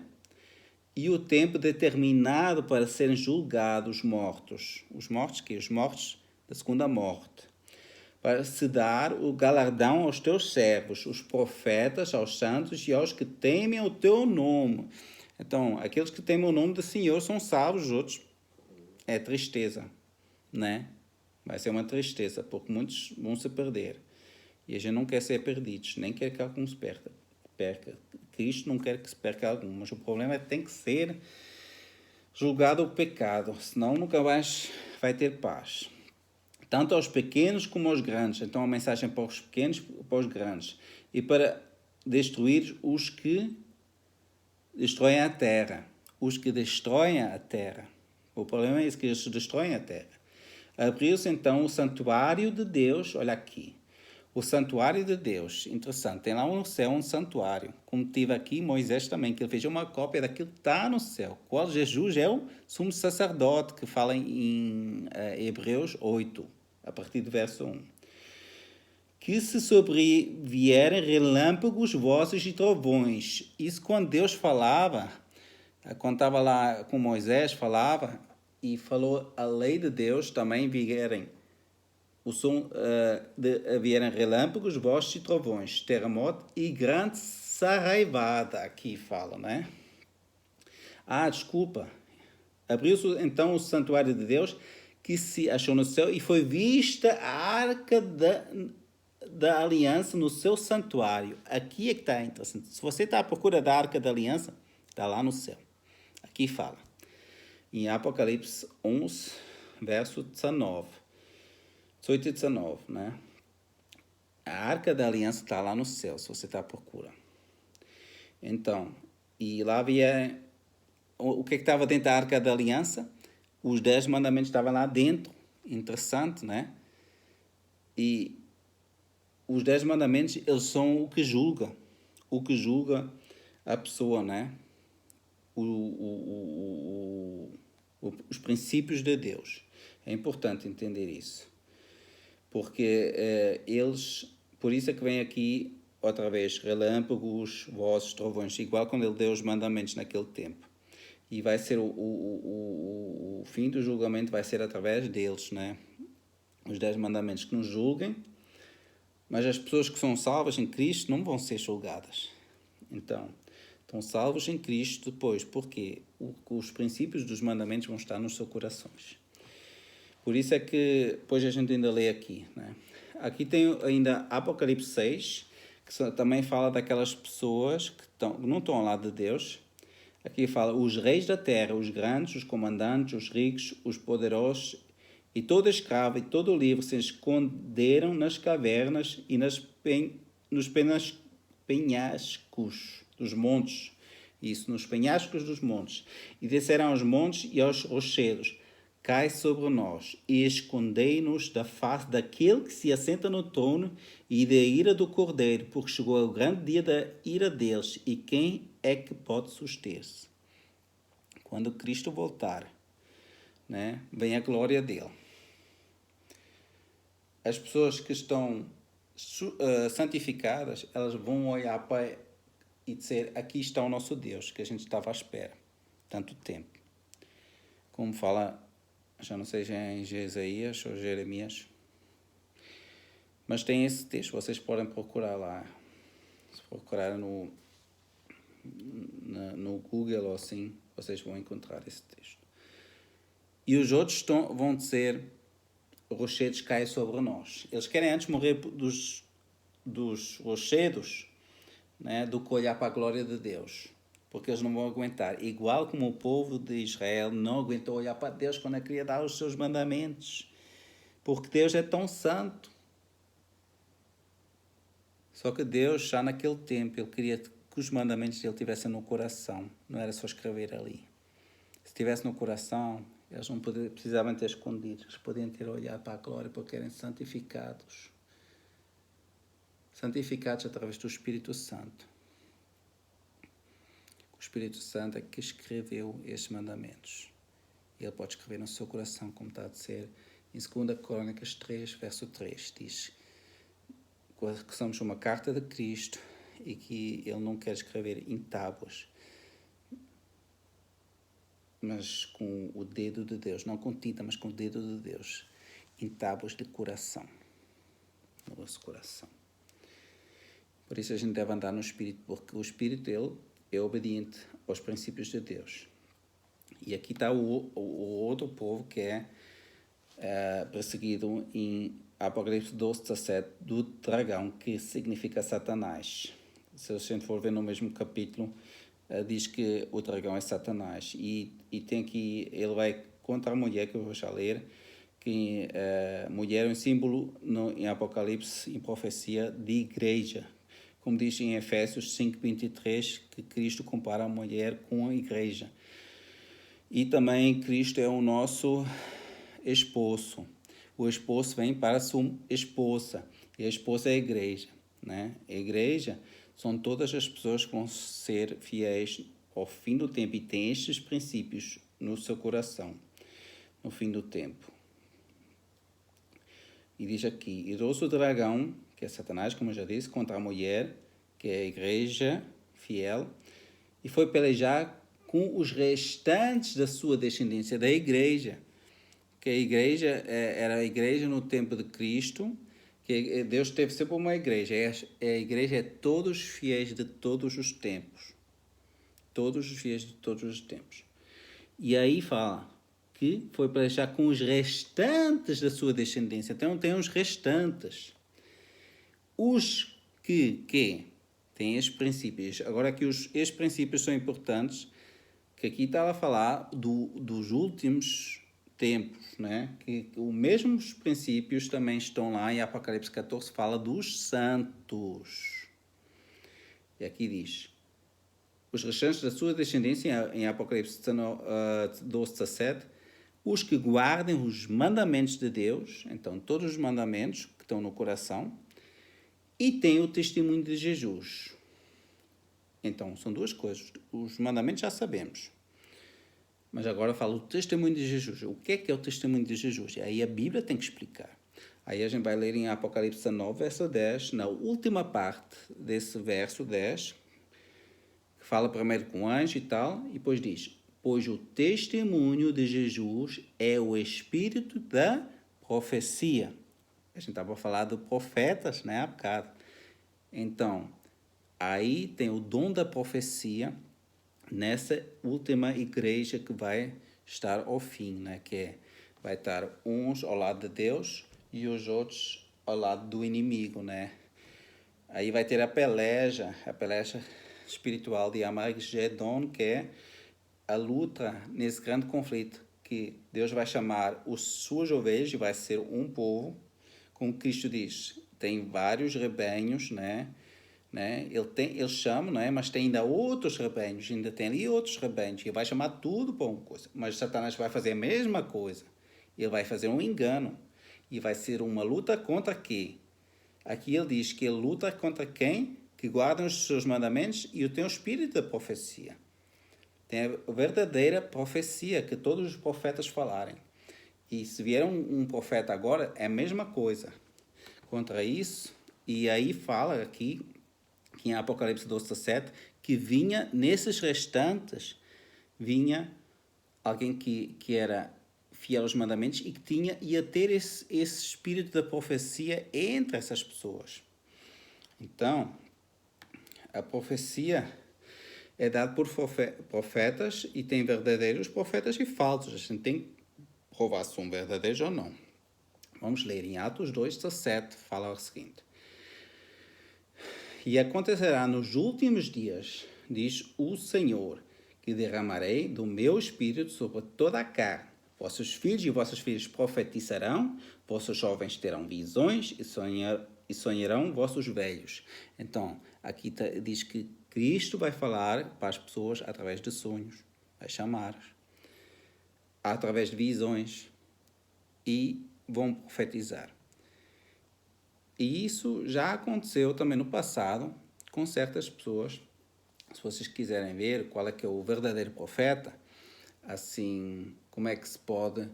e o tempo determinado para serem julgados os mortos. Os mortos que? Os mortos da segunda morte. Para se dar o galardão aos teus servos, os profetas, aos santos e aos que temem o teu nome. Então, aqueles que temem o nome do Senhor são salvos, os outros é tristeza, né? Vai ser uma tristeza, porque muitos vão se perder. E a gente não quer ser perdidos, nem quer que algum se perca. Cristo não quer que se perca algum, mas o problema é que tem que ser julgado o pecado, senão nunca mais vai ter paz. Tanto aos pequenos como aos grandes. Então a mensagem para os pequenos e para os grandes. E para destruir os que destroem a terra. Os que destroem a terra. O problema é esse, que eles destroem a terra. Abriu-se então o santuário de Deus, olha aqui. O santuário de Deus, interessante, tem lá no céu um santuário, como tive aqui Moisés também, que ele fez uma cópia daquilo que está no céu, qual Jesus é o sumo sacerdote, que fala em Hebreus 8, a partir do verso 1. Que se sobrevierem relâmpagos, vozes e trovões. Isso quando Deus falava, quando estava lá com Moisés, falava, e falou a lei de Deus, também vierem o som vieram relâmpagos, vozes e trovões, terremoto e grande saraivada, aqui fala, né? Desculpa. Abriu-se então o santuário de Deus, que se achou no céu, e foi vista a arca da aliança no seu santuário. Aqui é que está interessante. Se você está à procura da arca da aliança, está lá no céu. Aqui fala. Em Apocalipse 11, verso 19. 18 e 19, né? A Arca da Aliança está lá no céu, se você está à procura. Então, e lá havia... O que estava dentro da Arca da Aliança? Os 10 mandamentos estavam lá dentro. Interessante, né? E os 10 mandamentos, eles são o que julga. O que julga a pessoa, né? Os princípios de Deus. É importante entender isso. Porque eles, por isso é que vem aqui outra vez relâmpagos, vozes, trovões, igual quando ele deu os mandamentos naquele tempo. E vai ser o fim do julgamento vai ser através deles, né? Os 10 mandamentos que nos julguem, mas as pessoas que são salvas em Cristo não vão ser julgadas. Então, estão salvos em Cristo depois, porque os princípios dos mandamentos vão estar nos seus corações. Por isso é que depois a gente ainda lê aqui, né? Aqui tem ainda Apocalipse 6, que também fala daquelas pessoas que não estão ao lado de Deus. Aqui fala os reis da terra, os grandes, os comandantes, os ricos, os poderosos, e todo escravo e todo livre se esconderam nas cavernas e nos penhascos dos montes. Isso, nos penhascos dos montes. E descerão aos montes e aos rochedos. Cai sobre nós e escondei-nos da face daquele que se assenta no trono e da ira do cordeiro, porque chegou o grande dia da ira deles. E quem é que pode suster-se? Quando Cristo voltar, né, vem a glória dele. As pessoas que estão santificadas, elas vão olhar para e dizer, aqui está o nosso Deus, que a gente estava à espera tanto tempo. Como fala, já não sei se é em Isaías ou Jeremias, mas tem esse texto, vocês podem procurar lá. Se procurar no Google ou assim, vocês vão encontrar esse texto. E os outros vão dizer, rochedos caem sobre nós. Eles querem antes morrer dos rochedos, né, do que olhar para a glória de Deus. Porque eles não vão aguentar. Igual como o povo de Israel não aguentou olhar para Deus quando ele queria dar os seus mandamentos. Porque Deus é tão santo. Só que Deus, já naquele tempo, ele queria que os mandamentos dele estivessem no coração. Não era só escrever ali. Se estivesse no coração, eles não precisavam ter escondidos. Eles podiam ter olhado para a glória porque eram santificados. Santificados através do Espírito Santo. O Espírito Santo é que escreveu estes mandamentos. Ele pode escrever no seu coração, como está a dizer em 2 Crônicas 3, verso 3. Diz que somos uma carta de Cristo e que ele não quer escrever em tábuas, mas com o dedo de Deus, não com tinta, mas com o dedo de Deus, em tábuas de coração, no nosso coração. Por isso a gente deve andar no Espírito, porque o Espírito dele é obediente aos princípios de Deus. E aqui está o outro povo que é perseguido em Apocalipse 12, 17, do dragão, que significa Satanás. Se a gente for ver no mesmo capítulo, diz que o dragão é Satanás. E tem aqui, ele vai contra a mulher, que eu vou já ler, que a mulher é um símbolo em Apocalipse, em profecia, de igreja. Como diz em Efésios 5:23, que Cristo compara a mulher com a igreja. E também Cristo é o nosso esposo. O esposo vem para a sua esposa. E a esposa é a igreja, né? A igreja são todas as pessoas que vão ser fiéis ao fim do tempo e têm estes princípios no seu coração, no fim do tempo. E diz aqui, e trouxe o dragão, que é Satanás, como eu já disse, contra a mulher, que é a igreja fiel, e foi pelejar com os restantes da sua descendência, da igreja. Que a igreja era a igreja no tempo de Cristo, que Deus teve sempre uma igreja. A igreja é todos os fiéis de todos os tempos. Todos os fiéis de todos os tempos. E aí fala que foi pelejar com os restantes da sua descendência. Então tem os restantes. Os que têm estes princípios. Agora aqui estes princípios são importantes, que aqui está a falar dos últimos tempos, né? Que os mesmos princípios também estão lá em Apocalipse 14, fala dos santos. E aqui diz, os restantes da sua descendência, em Apocalipse 12, 17, os que guardem os mandamentos de Deus, então todos os mandamentos que estão no coração, e têm o testemunho de Jesus. Então, são duas coisas. Os mandamentos já sabemos. Mas agora fala o testemunho de Jesus. O que é o testemunho de Jesus? E aí a Bíblia tem que explicar. Aí a gente vai ler em Apocalipse 9, verso 10, na última parte desse verso 10, que fala primeiro com o anjo e tal, e depois diz, pois o testemunho de Jesus é o espírito da profecia. A gente estava a falar de profetas, né, há bocado. Então, aí tem o dom da profecia nessa última igreja que vai estar ao fim, né? Que vai estar uns ao lado de Deus e os outros ao lado do inimigo, né? Aí vai ter a peleja espiritual de Armagedon, que é a luta nesse grande conflito, que Deus vai chamar as suas ovelhas e vai ser um povo, como Cristo diz, tem vários rebanhos, né? né? Ele chama, né? Mas tem ainda outros rebanhos, ainda tem ali outros rebanhos, e vai chamar tudo para uma coisa. Mas Satanás vai fazer a mesma coisa. Ele vai fazer um engano. E vai ser uma luta contra quê? Aqui ele diz que ele luta contra quem? Que guardam os seus mandamentos e tem o espírito da profecia. Tem a verdadeira profecia que todos os profetas falarem. E se vier um profeta agora, é a mesma coisa. Contra isso, e aí fala aqui, que em Apocalipse 12:7, que vinha nesses restantes, vinha alguém que era fiel aos mandamentos e que ia ter esse espírito da profecia entre essas pessoas. Então, a profecia é dada por profetas e tem verdadeiros profetas e falsos. A gente tem que provar se são verdadeiros ou não. Vamos ler em Atos 2:17, fala o seguinte: E acontecerá nos últimos dias, diz o Senhor, que derramarei do meu espírito sobre toda a carne. Vossos filhos e vossas filhas profetizarão, vossos jovens terão visões e sonharão vossos velhos. Então, aqui diz que Cristo vai falar para as pessoas através de sonhos, vai chamar, através de visões, e vão profetizar. E isso já aconteceu também no passado com certas pessoas. Se vocês quiserem ver qual é que é o verdadeiro profeta, assim, como é que se pode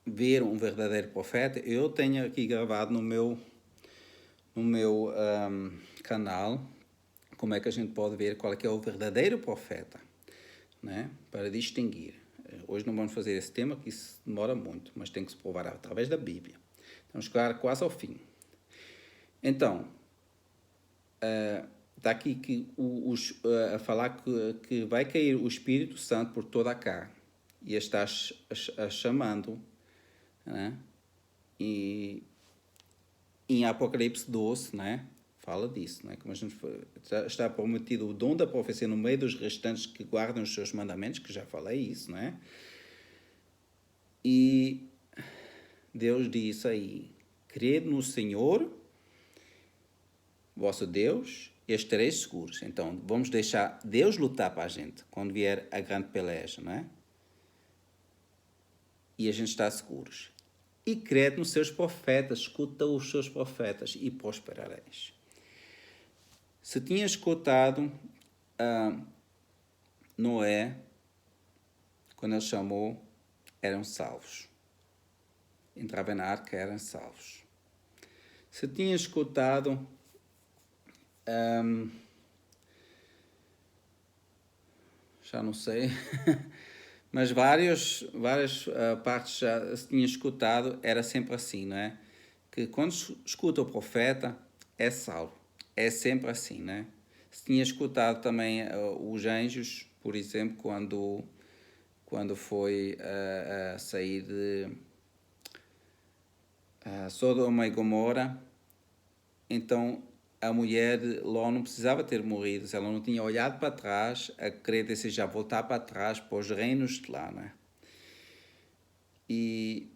ver um verdadeiro profeta, eu tenho aqui gravado no meu canal como é que a gente pode ver qual é que é o verdadeiro profeta, né? Para distinguir. Hoje não vamos fazer esse tema, que isso demora muito, mas tem que se provar através da Bíblia. Vamos chegar quase ao fim. Então, está aqui que a falar que vai cair o Espírito Santo por toda a carne. E está a chamando, né? E em Apocalipse 12, né? Fala disso, né? Como a gente está prometido o dom da profecia no meio dos restantes que guardam os seus mandamentos, que já falei isso, né? E Deus diz aí: crede no Senhor, vosso Deus, e estareis seguros. Então, vamos deixar Deus lutar para a gente quando vier a grande peleja, não é? E a gente está seguros. E crede nos seus profetas, escuta os seus profetas e prosperareis. Se tinha escutado Noé, quando ele chamou, eram salvos. Entravam na arca, eram salvos. Se tinha escutado já não sei, mas várias partes já se tinha escutado, era sempre assim, não é? Que quando escuta o profeta, é salvo. É sempre assim, não é? Se tinha escutado também os anjos, por exemplo, quando foi a sair de Sodoma e Gomorra, então a mulher de Ló não precisava ter morrido, se ela não tinha olhado para trás, a querer desejar voltar para trás, para os reinos de lá, né? E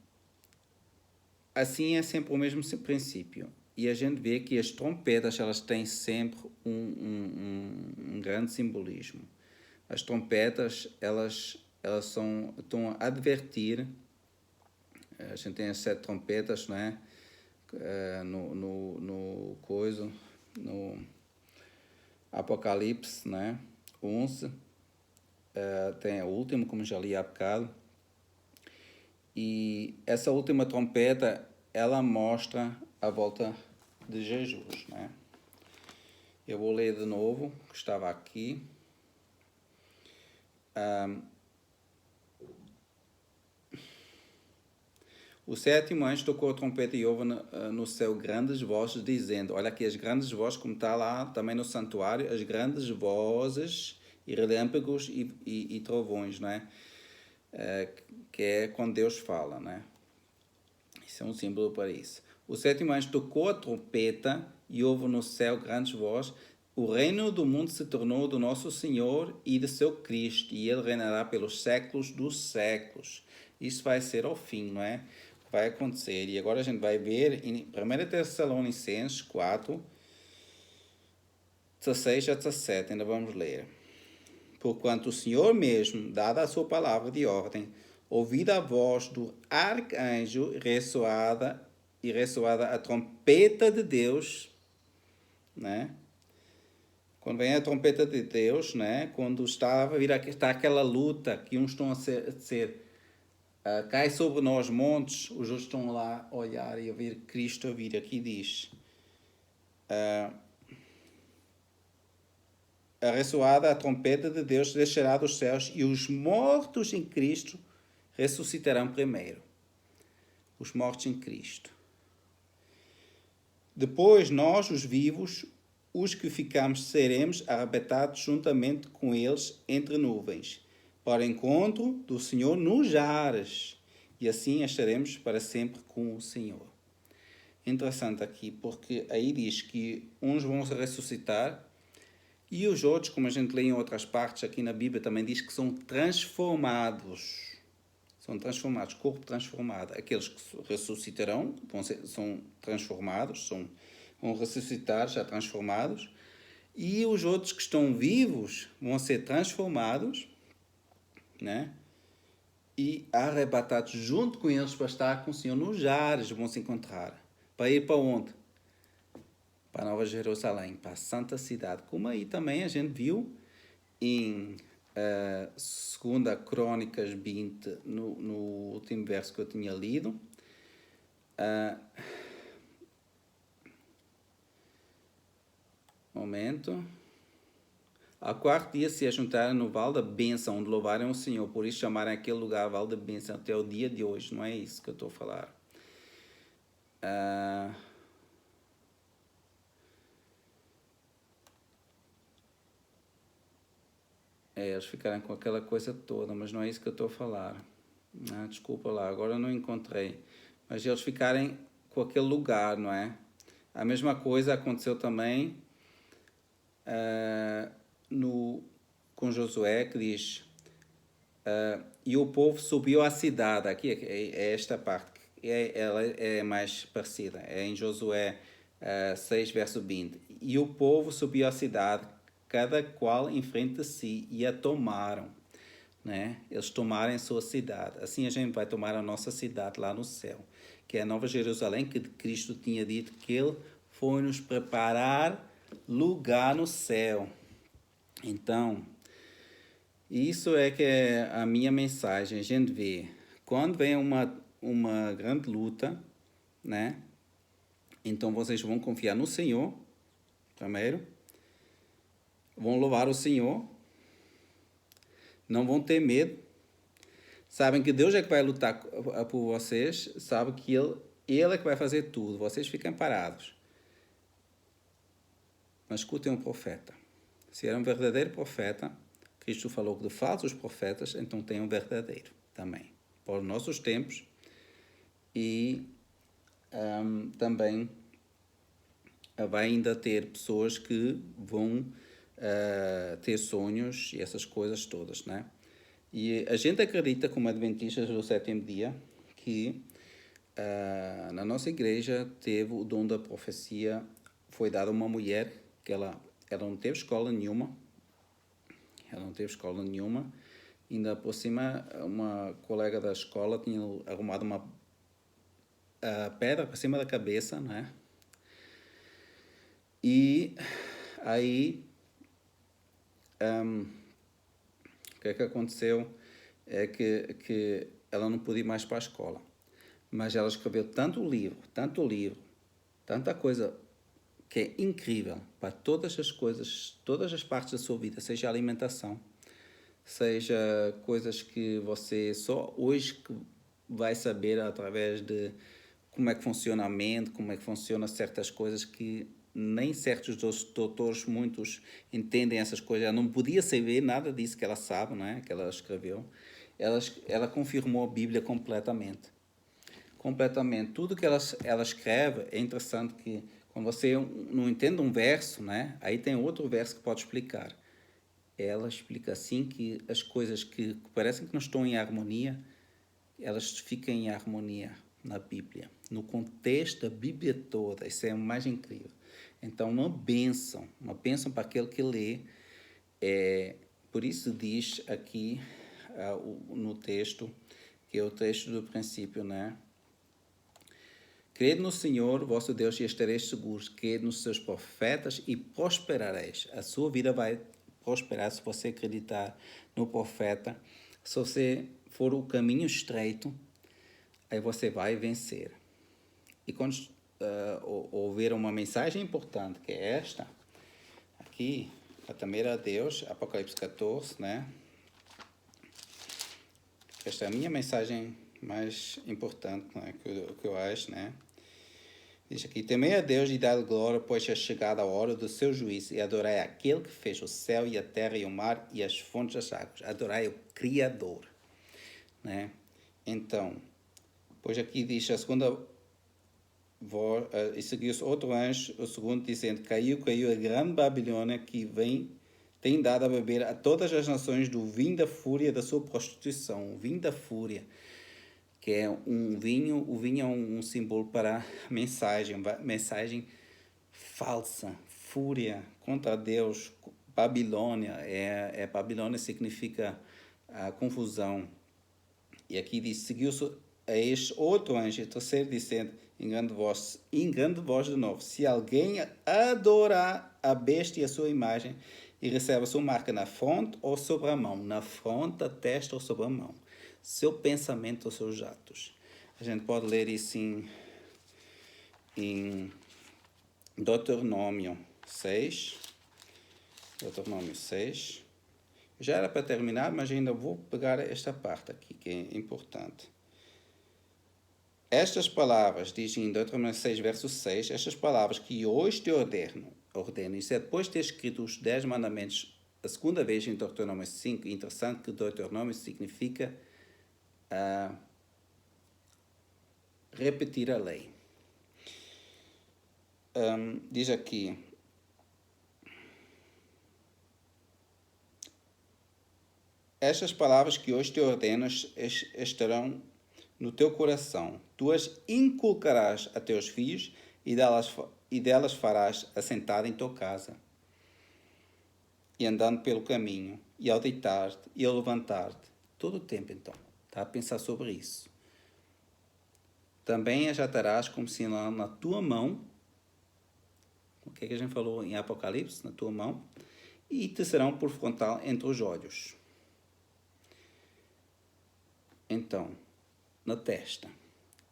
assim é sempre o mesmo princípio. E a gente vê que as trompetas, elas têm sempre um grande simbolismo. As trompetas, elas estão a advertir. A gente tem as 7 trompetas, não é? No Apocalipse, né? 11, tem o último, como já li há bocado, e essa última trompeta, ela mostra a volta de Jesus, né? Eu vou ler de novo, que estava aqui. O 7º anjo tocou a trompeta e houve no céu grandes vozes dizendo, olha aqui as grandes vozes, como está lá também no santuário, as grandes vozes e relâmpagos e trovões, não é? Que é quando Deus fala, né? Isso é um símbolo para isso. O 7º anjo tocou a trompeta e houve no céu grandes vozes. O reino do mundo se tornou do nosso Senhor e de seu Cristo, e ele reinará pelos séculos dos séculos. Isso vai ser ao fim, não é? Vai acontecer. E agora a gente vai ver em 1 Tessalonicenses 4, 16 a 17, ainda vamos ler. Porquanto o Senhor mesmo, dada a sua palavra de ordem, ouvida a voz do arcanjo e ressoada a trombeta de Deus, né? Quando vem a trombeta de Deus, né? Quando está aquela luta que uns estão a ser cai sobre nós montes, os outros estão lá a olhar e a ver Cristo a vir. Aqui diz: a ressoada a trombeta de Deus descerá dos céus e os mortos em Cristo ressuscitarão primeiro. Os mortos em Cristo. Depois nós, os vivos, os que ficamos, seremos arrebatados juntamente com eles entre nuvens, para o encontro do Senhor nos ares, e assim estaremos para sempre com o Senhor. Interessante aqui, porque aí diz que uns vão se ressuscitar e os outros, como a gente lê em outras partes aqui na Bíblia, também diz que são transformados. São transformados, corpo transformado. Aqueles que ressuscitarão são transformados, vão ressuscitar já transformados. E os outros que estão vivos vão ser transformados, né? E arrebatados junto com eles para estar com o Senhor nos ares, vão se encontrar. Para ir para onde? Para Nova Jerusalém, para a Santa Cidade. Como aí também a gente viu em 2 Crônicas 20, no último verso que eu tinha lido. Momento. Ao quarto dia se ajuntaram no Vale da Bênção, onde louvaram o Senhor. Por isso chamaram aquele lugar Vale da Bênção até o dia de hoje. Não é isso que eu estou a falar. Eles ficaram com aquela coisa toda, mas não é isso que eu estou a falar. Desculpa lá, agora eu não encontrei. Mas eles ficarem com aquele lugar, não é? A mesma coisa aconteceu também com Josué, que diz: e o povo subiu à cidade. Aqui é esta parte, ela é mais parecida. É em Josué 6, verso 20. E o povo subiu à cidade, cada qual em frente a si, e a tomaram. Né? Eles tomaram a sua cidade. Assim a gente vai tomar a nossa cidade lá no céu, que é a Nova Jerusalém, que Cristo tinha dito que Ele foi nos preparar lugar no céu. Então, isso é que é a minha mensagem. A gente vê, quando vem uma grande luta, né? Então vocês vão confiar no Senhor, primeiro. Vão louvar o Senhor. Não vão ter medo. Sabem que Deus é que vai lutar por vocês. Sabem que Ele é que vai fazer tudo. Vocês ficam parados. Mas escutem um profeta. Se era um verdadeiro profeta, Cristo falou de falsos profetas, então tem um verdadeiro também. Para os nossos tempos. E também vai ainda ter pessoas que vão ter sonhos e essas coisas todas, né? E a gente acredita, como adventistas do sétimo dia, que na nossa igreja teve o dom da profecia, foi dado a uma mulher que ela não teve escola nenhuma, ainda por cima uma colega da escola tinha arrumado uma pedra para cima da cabeça, né? E aí o que é que aconteceu é que ela não podia ir mais para a escola. Mas ela escreveu tanto livro, tanta coisa que é incrível para todas as coisas, todas as partes da sua vida, seja alimentação, seja coisas que você só hoje vai saber através de como é que funciona a mente, como é que funciona certas coisas que nem certos doutores, muitos entendem essas coisas. Ela não podia saber nada disso que ela sabe, né? Que ela escreveu. Ela confirmou a Bíblia completamente. Tudo que ela escreve é interessante que quando você não entende um verso, né? Aí tem outro verso que pode explicar. Ela explica assim que as coisas que parecem que não estão em harmonia, elas ficam em harmonia na Bíblia, no contexto da Bíblia toda. Isso é o mais incrível. Então, uma bênção para aquele que lê. Por isso diz aqui no texto, que é o texto do princípio, né? Crede no Senhor, vosso Deus, e estareis seguros. Crede nos seus profetas e prosperareis. A sua vida vai prosperar se você acreditar no profeta. Se você for o caminho estreito, aí você vai vencer. E quando ouvir uma mensagem importante, que é esta, aqui, a temer a Deus, Apocalipse 14, né? Esta é a minha mensagem mais importante, né? que eu acho, né? Diz aqui, temei a Deus e dá-lhe glória, pois é chegada a hora do seu juízo, e adorai aquele que fez o céu e a terra e o mar e as fontes das águas. Adorai o Criador, né? Então, pois aqui diz a segunda voz, e seguiu-se outro anjo, o segundo, dizendo, caiu a grande Babilônia, que tem dado a beber a todas as nações do vinho da fúria da sua prostituição. O vinho da fúria, que é um vinho, o vinho é um símbolo para mensagem falsa, fúria contra Deus. Babilônia, Babilônia significa confusão. E aqui diz, seguiu-se a este outro anjo, terceiro, dizendo, em grande voz de novo, se alguém adorar a besta e a sua imagem, e recebe a sua marca na fronte ou sobre a mão, na fronte, a testa ou sobre a mão, seu pensamento ou seus atos. A gente pode ler isso em Deuteronômio 6. Deuteronômio 6. Já era para terminar, mas ainda vou pegar esta parte aqui, que é importante. Estas palavras, diz em Deuteronômio 6, verso 6, estas palavras que hoje te ordeno, isso é depois de ter escrito os 10 mandamentos, a segunda vez em Deuteronômio 5, interessante que Deuteronômio significa repetir a lei. Diz aqui, estas palavras que hoje te ordeno estarão no teu coração. Tu as inculcarás a teus filhos e delas farás assentado em tua casa, e andando pelo caminho, e ao deitar-te e ao levantar-te. Todo o tempo, então. Está a pensar sobre isso. Também as atarás como sinal na tua mão. O que é que a gente falou em Apocalipse? Na tua mão. E te serão por frontal entre os olhos. Então, na testa.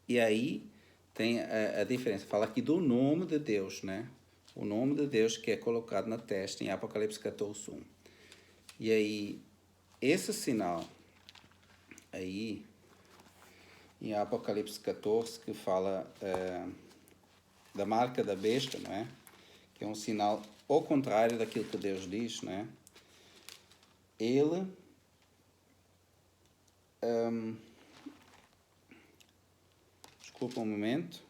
E aí tem a diferença. Fala aqui do nome de Deus, né? O nome de Deus que é colocado na testa em Apocalipse 14, 1. E aí, esse sinal aí, em Apocalipse 14, que fala da marca da besta, não é? Que é um sinal ao contrário daquilo que Deus diz, né? Ele desculpa um momento.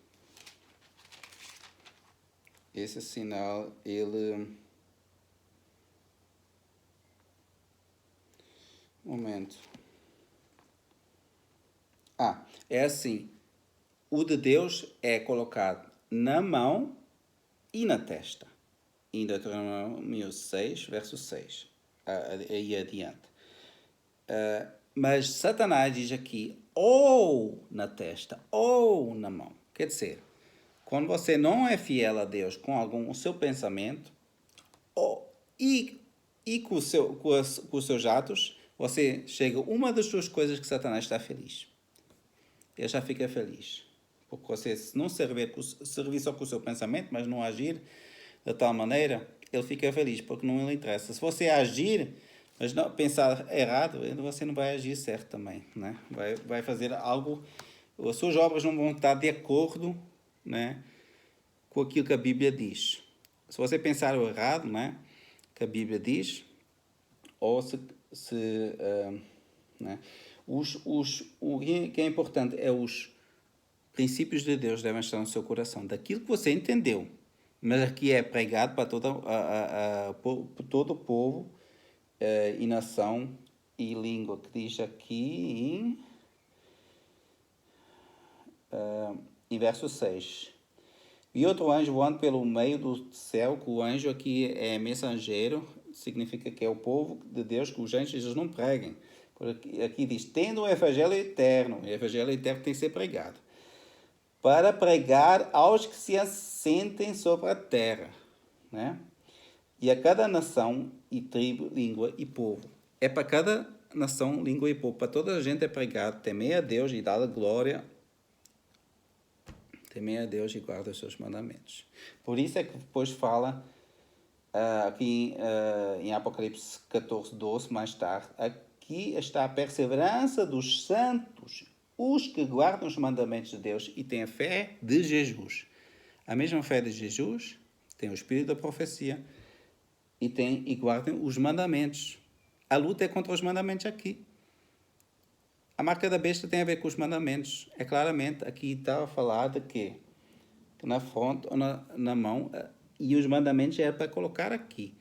Esse sinal, ele... Momento. É assim. O de Deus é colocado na mão e na testa. Em Deuteronômio 6, verso 6. Aí adiante. Mas Satanás diz aqui, ou na testa, ou na mão. Quer dizer, quando você não é fiel a Deus com o seu pensamento, e com os seus atos, você chega a uma das duas coisas que Satanás está feliz. Ele já fica feliz. Porque você, se não servir só com o seu pensamento, mas não agir de tal maneira, ele fica feliz, porque não lhe interessa. Se você agir, mas não pensar errado, você não vai agir certo também, né? Vai fazer algo, as suas obras não vão estar de acordo, né, com aquilo que a Bíblia diz. Se você pensar o errado, né, que a Bíblia diz, ou né, o que é importante é os princípios de Deus devem estar no seu coração, daquilo que você entendeu, mas aqui é pregado para todo o povo e nação e língua, que diz aqui em verso 6. Vi outro anjo voando pelo meio do céu, que o anjo aqui é mensageiro, significa que é o povo de Deus, que os anjos não preguem. Porque aqui diz, tendo o evangelho eterno tem que ser pregado, para pregar aos que se assentem sobre a terra, né? E a cada nação e tribo, língua e povo. É para cada nação, língua e povo, para toda a gente é pregado, temer a Deus e dar a glória. Temer a Deus e guarda os seus mandamentos. Por isso é que depois fala aqui em Apocalipse 14, 12, mais tarde, aqui está a perseverança dos santos, os que guardam os mandamentos de Deus e têm a fé de Jesus. A mesma fé de Jesus tem o espírito da profecia e guardam os mandamentos. A luta é contra os mandamentos aqui. A marca da besta tem a ver com os mandamentos. É claramente, aqui está a falar de quê? Na fronte ou na mão. E os mandamentos é para colocar aqui.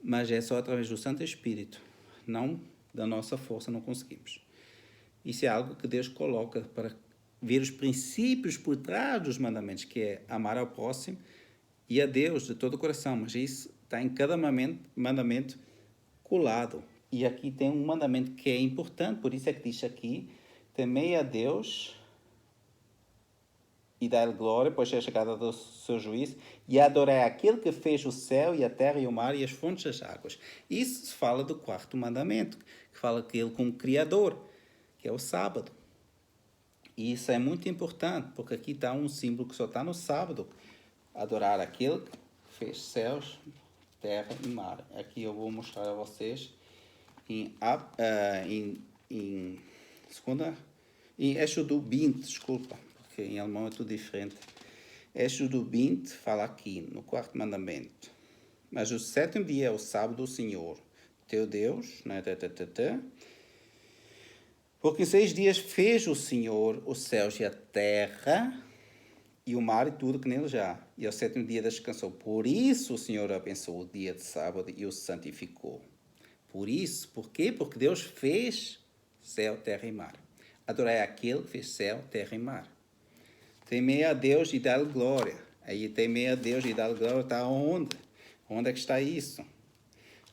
Mas é só através do Santo Espírito. Não da nossa força, não conseguimos. Isso é algo que Deus coloca para ver os princípios por trás dos mandamentos, que é amar ao próximo e a Deus de todo o coração. Mas isso está em cada mandamento colado. E aqui tem um mandamento que é importante, por isso é que diz aqui, temei a Deus e dar-lhe glória, pois é a chegada do seu juízo, e adorai aquele que fez o céu e a terra e o mar e as fontes das águas. Isso se fala do quarto mandamento, que fala que ele como criador, que é o sábado. E isso é muito importante, porque aqui está um símbolo que só está no sábado. Adorar aquele que fez céus, terra e mar. Aqui eu vou mostrar a vocês em Êxodo 20, desculpa, porque em alemão é tudo diferente. Êxodo 20 fala aqui, no quarto mandamento. Mas o sétimo dia é o sábado do Senhor, teu Deus, né? Porque em 6 dias fez o Senhor os céus e a terra, e o mar e tudo que nele já. E ao sétimo dia descansou. Por isso o Senhor abençoou o dia de sábado e o santificou. Por isso, por quê? Porque Deus fez céu, terra e mar. Adorai aquele que fez céu, terra e mar. Temei a Deus e dar-lhe glória. Aí temei a Deus e dar-lhe glória está onde? Onde é que está isso?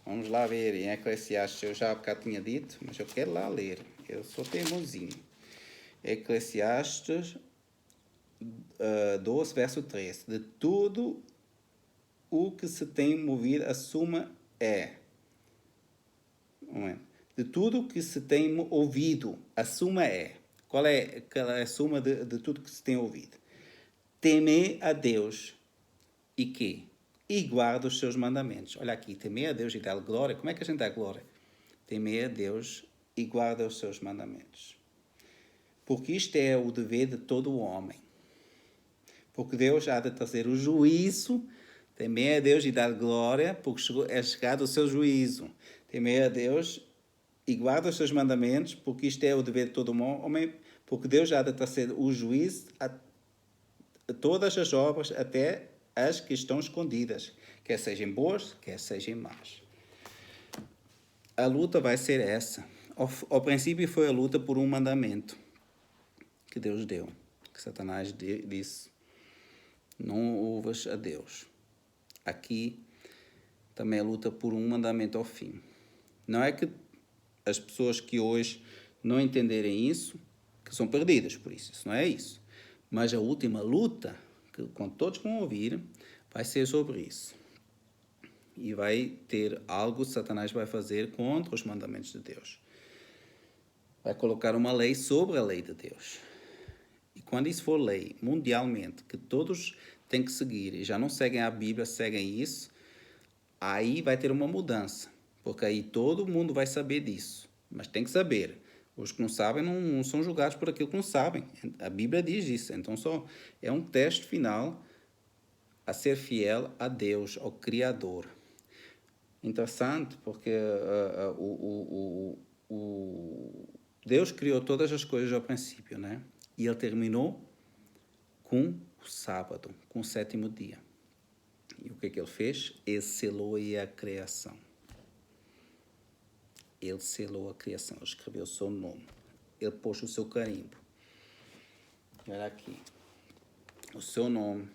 Vamos lá ver em Eclesiastes. Eu já há bocado tinha dito, mas eu quero lá ler. Eu sou teimosinho. Eclesiastes 12, verso 13. De tudo o que se tem movido, a suma é. De tudo o que se tem ouvido, a suma é. Qual é a suma de tudo que se tem ouvido? Temer a Deus e quê? E guarda os seus mandamentos. Olha aqui, temer a Deus e dar glória. Como é que a gente dá glória? Temer a Deus e guarda os seus mandamentos. Porque isto é o dever de todo o homem. Porque Deus há de trazer o juízo. Temer a Deus e dar glória, porque é chegado o seu juízo. Temer a Deus e guarda os seus mandamentos, porque isto é o dever de todo homem, porque Deus há de trazer o juízo a todas as obras, até as que estão escondidas, quer sejam boas, quer sejam más. A luta vai ser essa. Ao princípio foi a luta por um mandamento que Deus deu, que Satanás disse, não ouves a Deus. Aqui também a luta por um mandamento ao fim. Não é que as pessoas que hoje não entenderem isso, que são perdidas por isso. Isso não é isso. Mas a última luta, que quando todos vão ouvir, vai ser sobre isso. E vai ter algo que Satanás vai fazer contra os mandamentos de Deus. Vai colocar uma lei sobre a lei de Deus. E quando isso for lei, mundialmente, que todos têm que seguir, e já não seguem a Bíblia, seguem isso, aí vai ter uma mudança. Porque aí todo mundo vai saber disso. Mas tem que saber. Os que não sabem não são julgados por aquilo que não sabem. A Bíblia diz isso. Então só é um teste final a ser fiel a Deus, ao Criador. Interessante, porque Deus criou todas as coisas ao princípio, né? E Ele terminou com o sábado, com o sétimo dia. E o que é que Ele fez? Ele selou aí a criação. Ele selou a criação, ele escreveu o seu nome. Ele pôs o seu carimbo. Olha aqui. O seu nome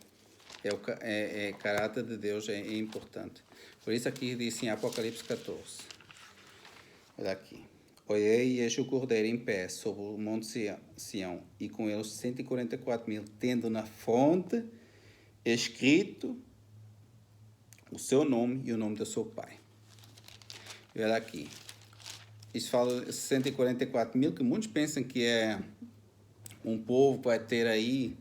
É caráter de Deus, é importante. Por isso aqui diz em Apocalipse 14. Olha aqui. Olhei e eis o Cordeiro em pé sobre o monte Sião, e com ele 144.000, tendo na fonte escrito o seu nome e o nome do seu pai. E olha aqui. Isso fala 144.000, que muitos pensam que é um povo que vai ter aí,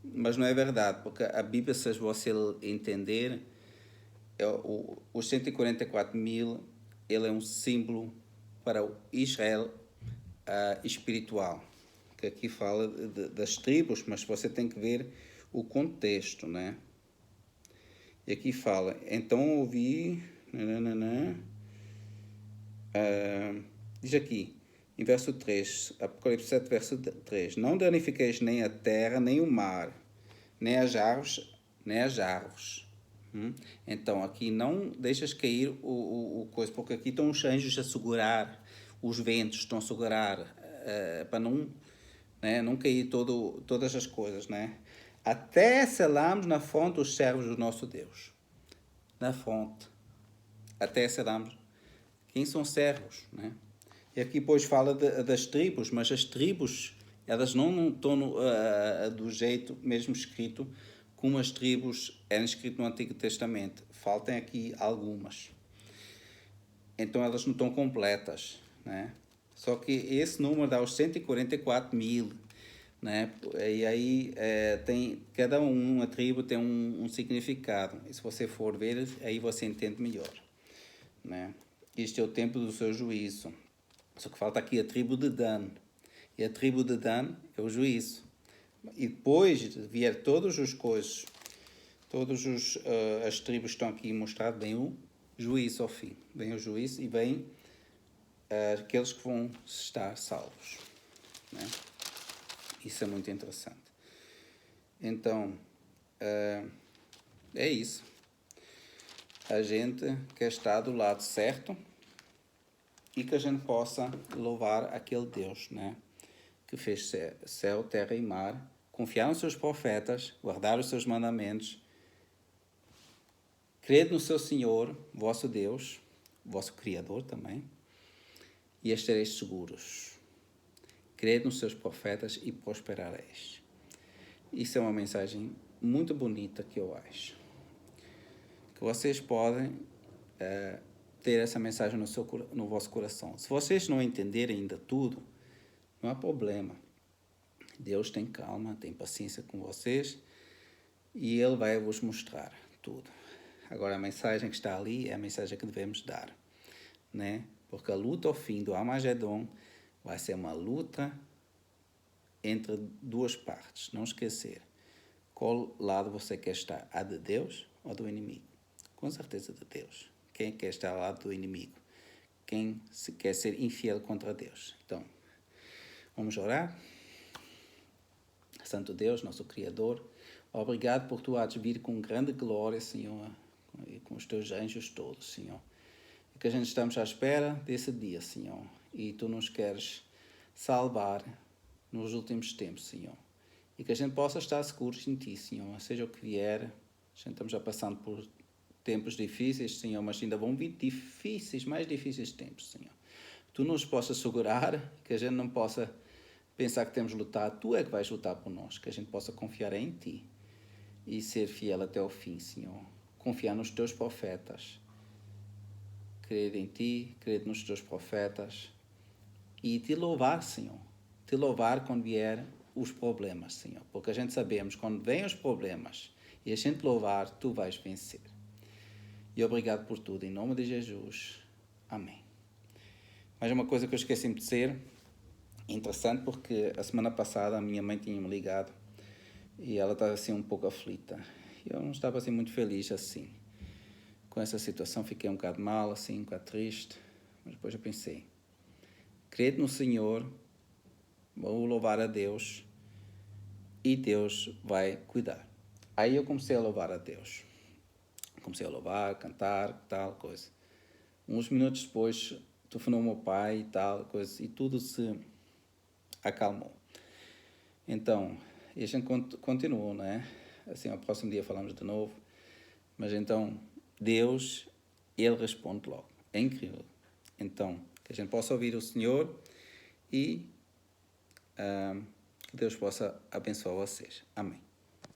mas não é verdade, porque a Bíblia, se você entender, os 144.000, ele é um símbolo para o Israel espiritual, que aqui fala das tribos, mas você tem que ver o contexto, né? E aqui fala, então ouvi, diz aqui, em verso 3, Apocalipse 7, verso 3, não danifiqueis nem a terra, nem o mar, nem as árvores, nem as árvores. Então, aqui não deixas cair o coisa, porque aqui estão os anjos a segurar, os ventos estão a segurar, para não, né, não cair todas as coisas, né? Até selamos na fonte os servos do nosso Deus. Na fonte. Até selamos. Quem são servos, né? E aqui depois fala das tribos, mas as tribos, elas não estão do jeito mesmo escrito como as tribos eram escritas no Antigo Testamento. Faltam aqui algumas. Então elas não estão completas, né? Só que esse número dá os 144.000, né? E aí tem cada uma tribo tem um significado. E se você for ver, aí você entende melhor, né? Este é o tempo do seu juízo. Só que falta aqui a tribo de Dan. E a tribo de Dan é o juízo. E depois vier todas as coisas, as tribos estão aqui mostradas, vem o juízo ao fim. Vem o juízo e vem aqueles que vão estar salvos, né? Isso é muito interessante. Então, é isso. A gente quer estar do lado certo e que a gente possa louvar aquele Deus, né? Que fez céu, terra e mar, confiar nos seus profetas, guardar os seus mandamentos, crer no seu Senhor, vosso Deus, vosso Criador também, e estareis seguros. Crer nos seus profetas e prosperareis. Isso é uma mensagem muito bonita que eu acho. Que vocês podem ter essa mensagem no vosso coração. Se vocês não entenderem ainda tudo, não há problema. Deus tem calma, tem paciência com vocês e Ele vai vos mostrar tudo. Agora, a mensagem que está ali é a mensagem que devemos dar, né? Porque a luta ao fim do Armagedon vai ser uma luta entre duas partes. Não esquecer. Qual lado você quer estar? A de Deus ou do inimigo? Com certeza de Deus. Quem quer estar ao lado do inimigo? Quem quer ser infiel contra Deus? Então, vamos orar? Santo Deus, nosso Criador, obrigado por tu hás vir com grande glória, Senhor, e com os teus anjos todos, Senhor. E que a gente estamos à espera desse dia, Senhor, e tu nos queres salvar nos últimos tempos, Senhor. E que a gente possa estar seguros em ti, Senhor, seja o que vier. A gente estamos já passando por tempos difíceis, Senhor, mas ainda vão vir mais difíceis tempos, Senhor. Tu nos possas segurar, que a gente não possa pensar que temos de lutar, tu é que vais lutar por nós, que a gente possa confiar em ti e ser fiel até o fim, Senhor. Confiar nos teus profetas, crer em ti, crer nos teus profetas e te louvar, Senhor. Te louvar quando vier os problemas, Senhor, porque a gente sabemos, quando vêm os problemas e a gente louvar, tu vais vencer. E obrigado por tudo, em nome de Jesus. Amém. Mais uma coisa que eu esqueci de dizer, interessante, porque a semana passada a minha mãe tinha-me ligado e ela estava assim um pouco aflita. Eu não estava assim muito feliz assim. Com essa situação fiquei um bocado mal, assim, um bocado triste. Mas depois eu pensei, crede no Senhor, vou louvar a Deus e Deus vai cuidar. Aí eu comecei a louvar a Deus. Comecei a louvar, cantar, tal coisa. Uns minutos depois telefonou o meu pai e tal coisa, e tudo se acalmou. Então, e a gente continuou, né? assim, ao próximo dia falamos de novo. Mas então, Deus, Ele responde logo. É incrível. Então, que a gente possa ouvir o Senhor e que Deus possa abençoar vocês. Amém.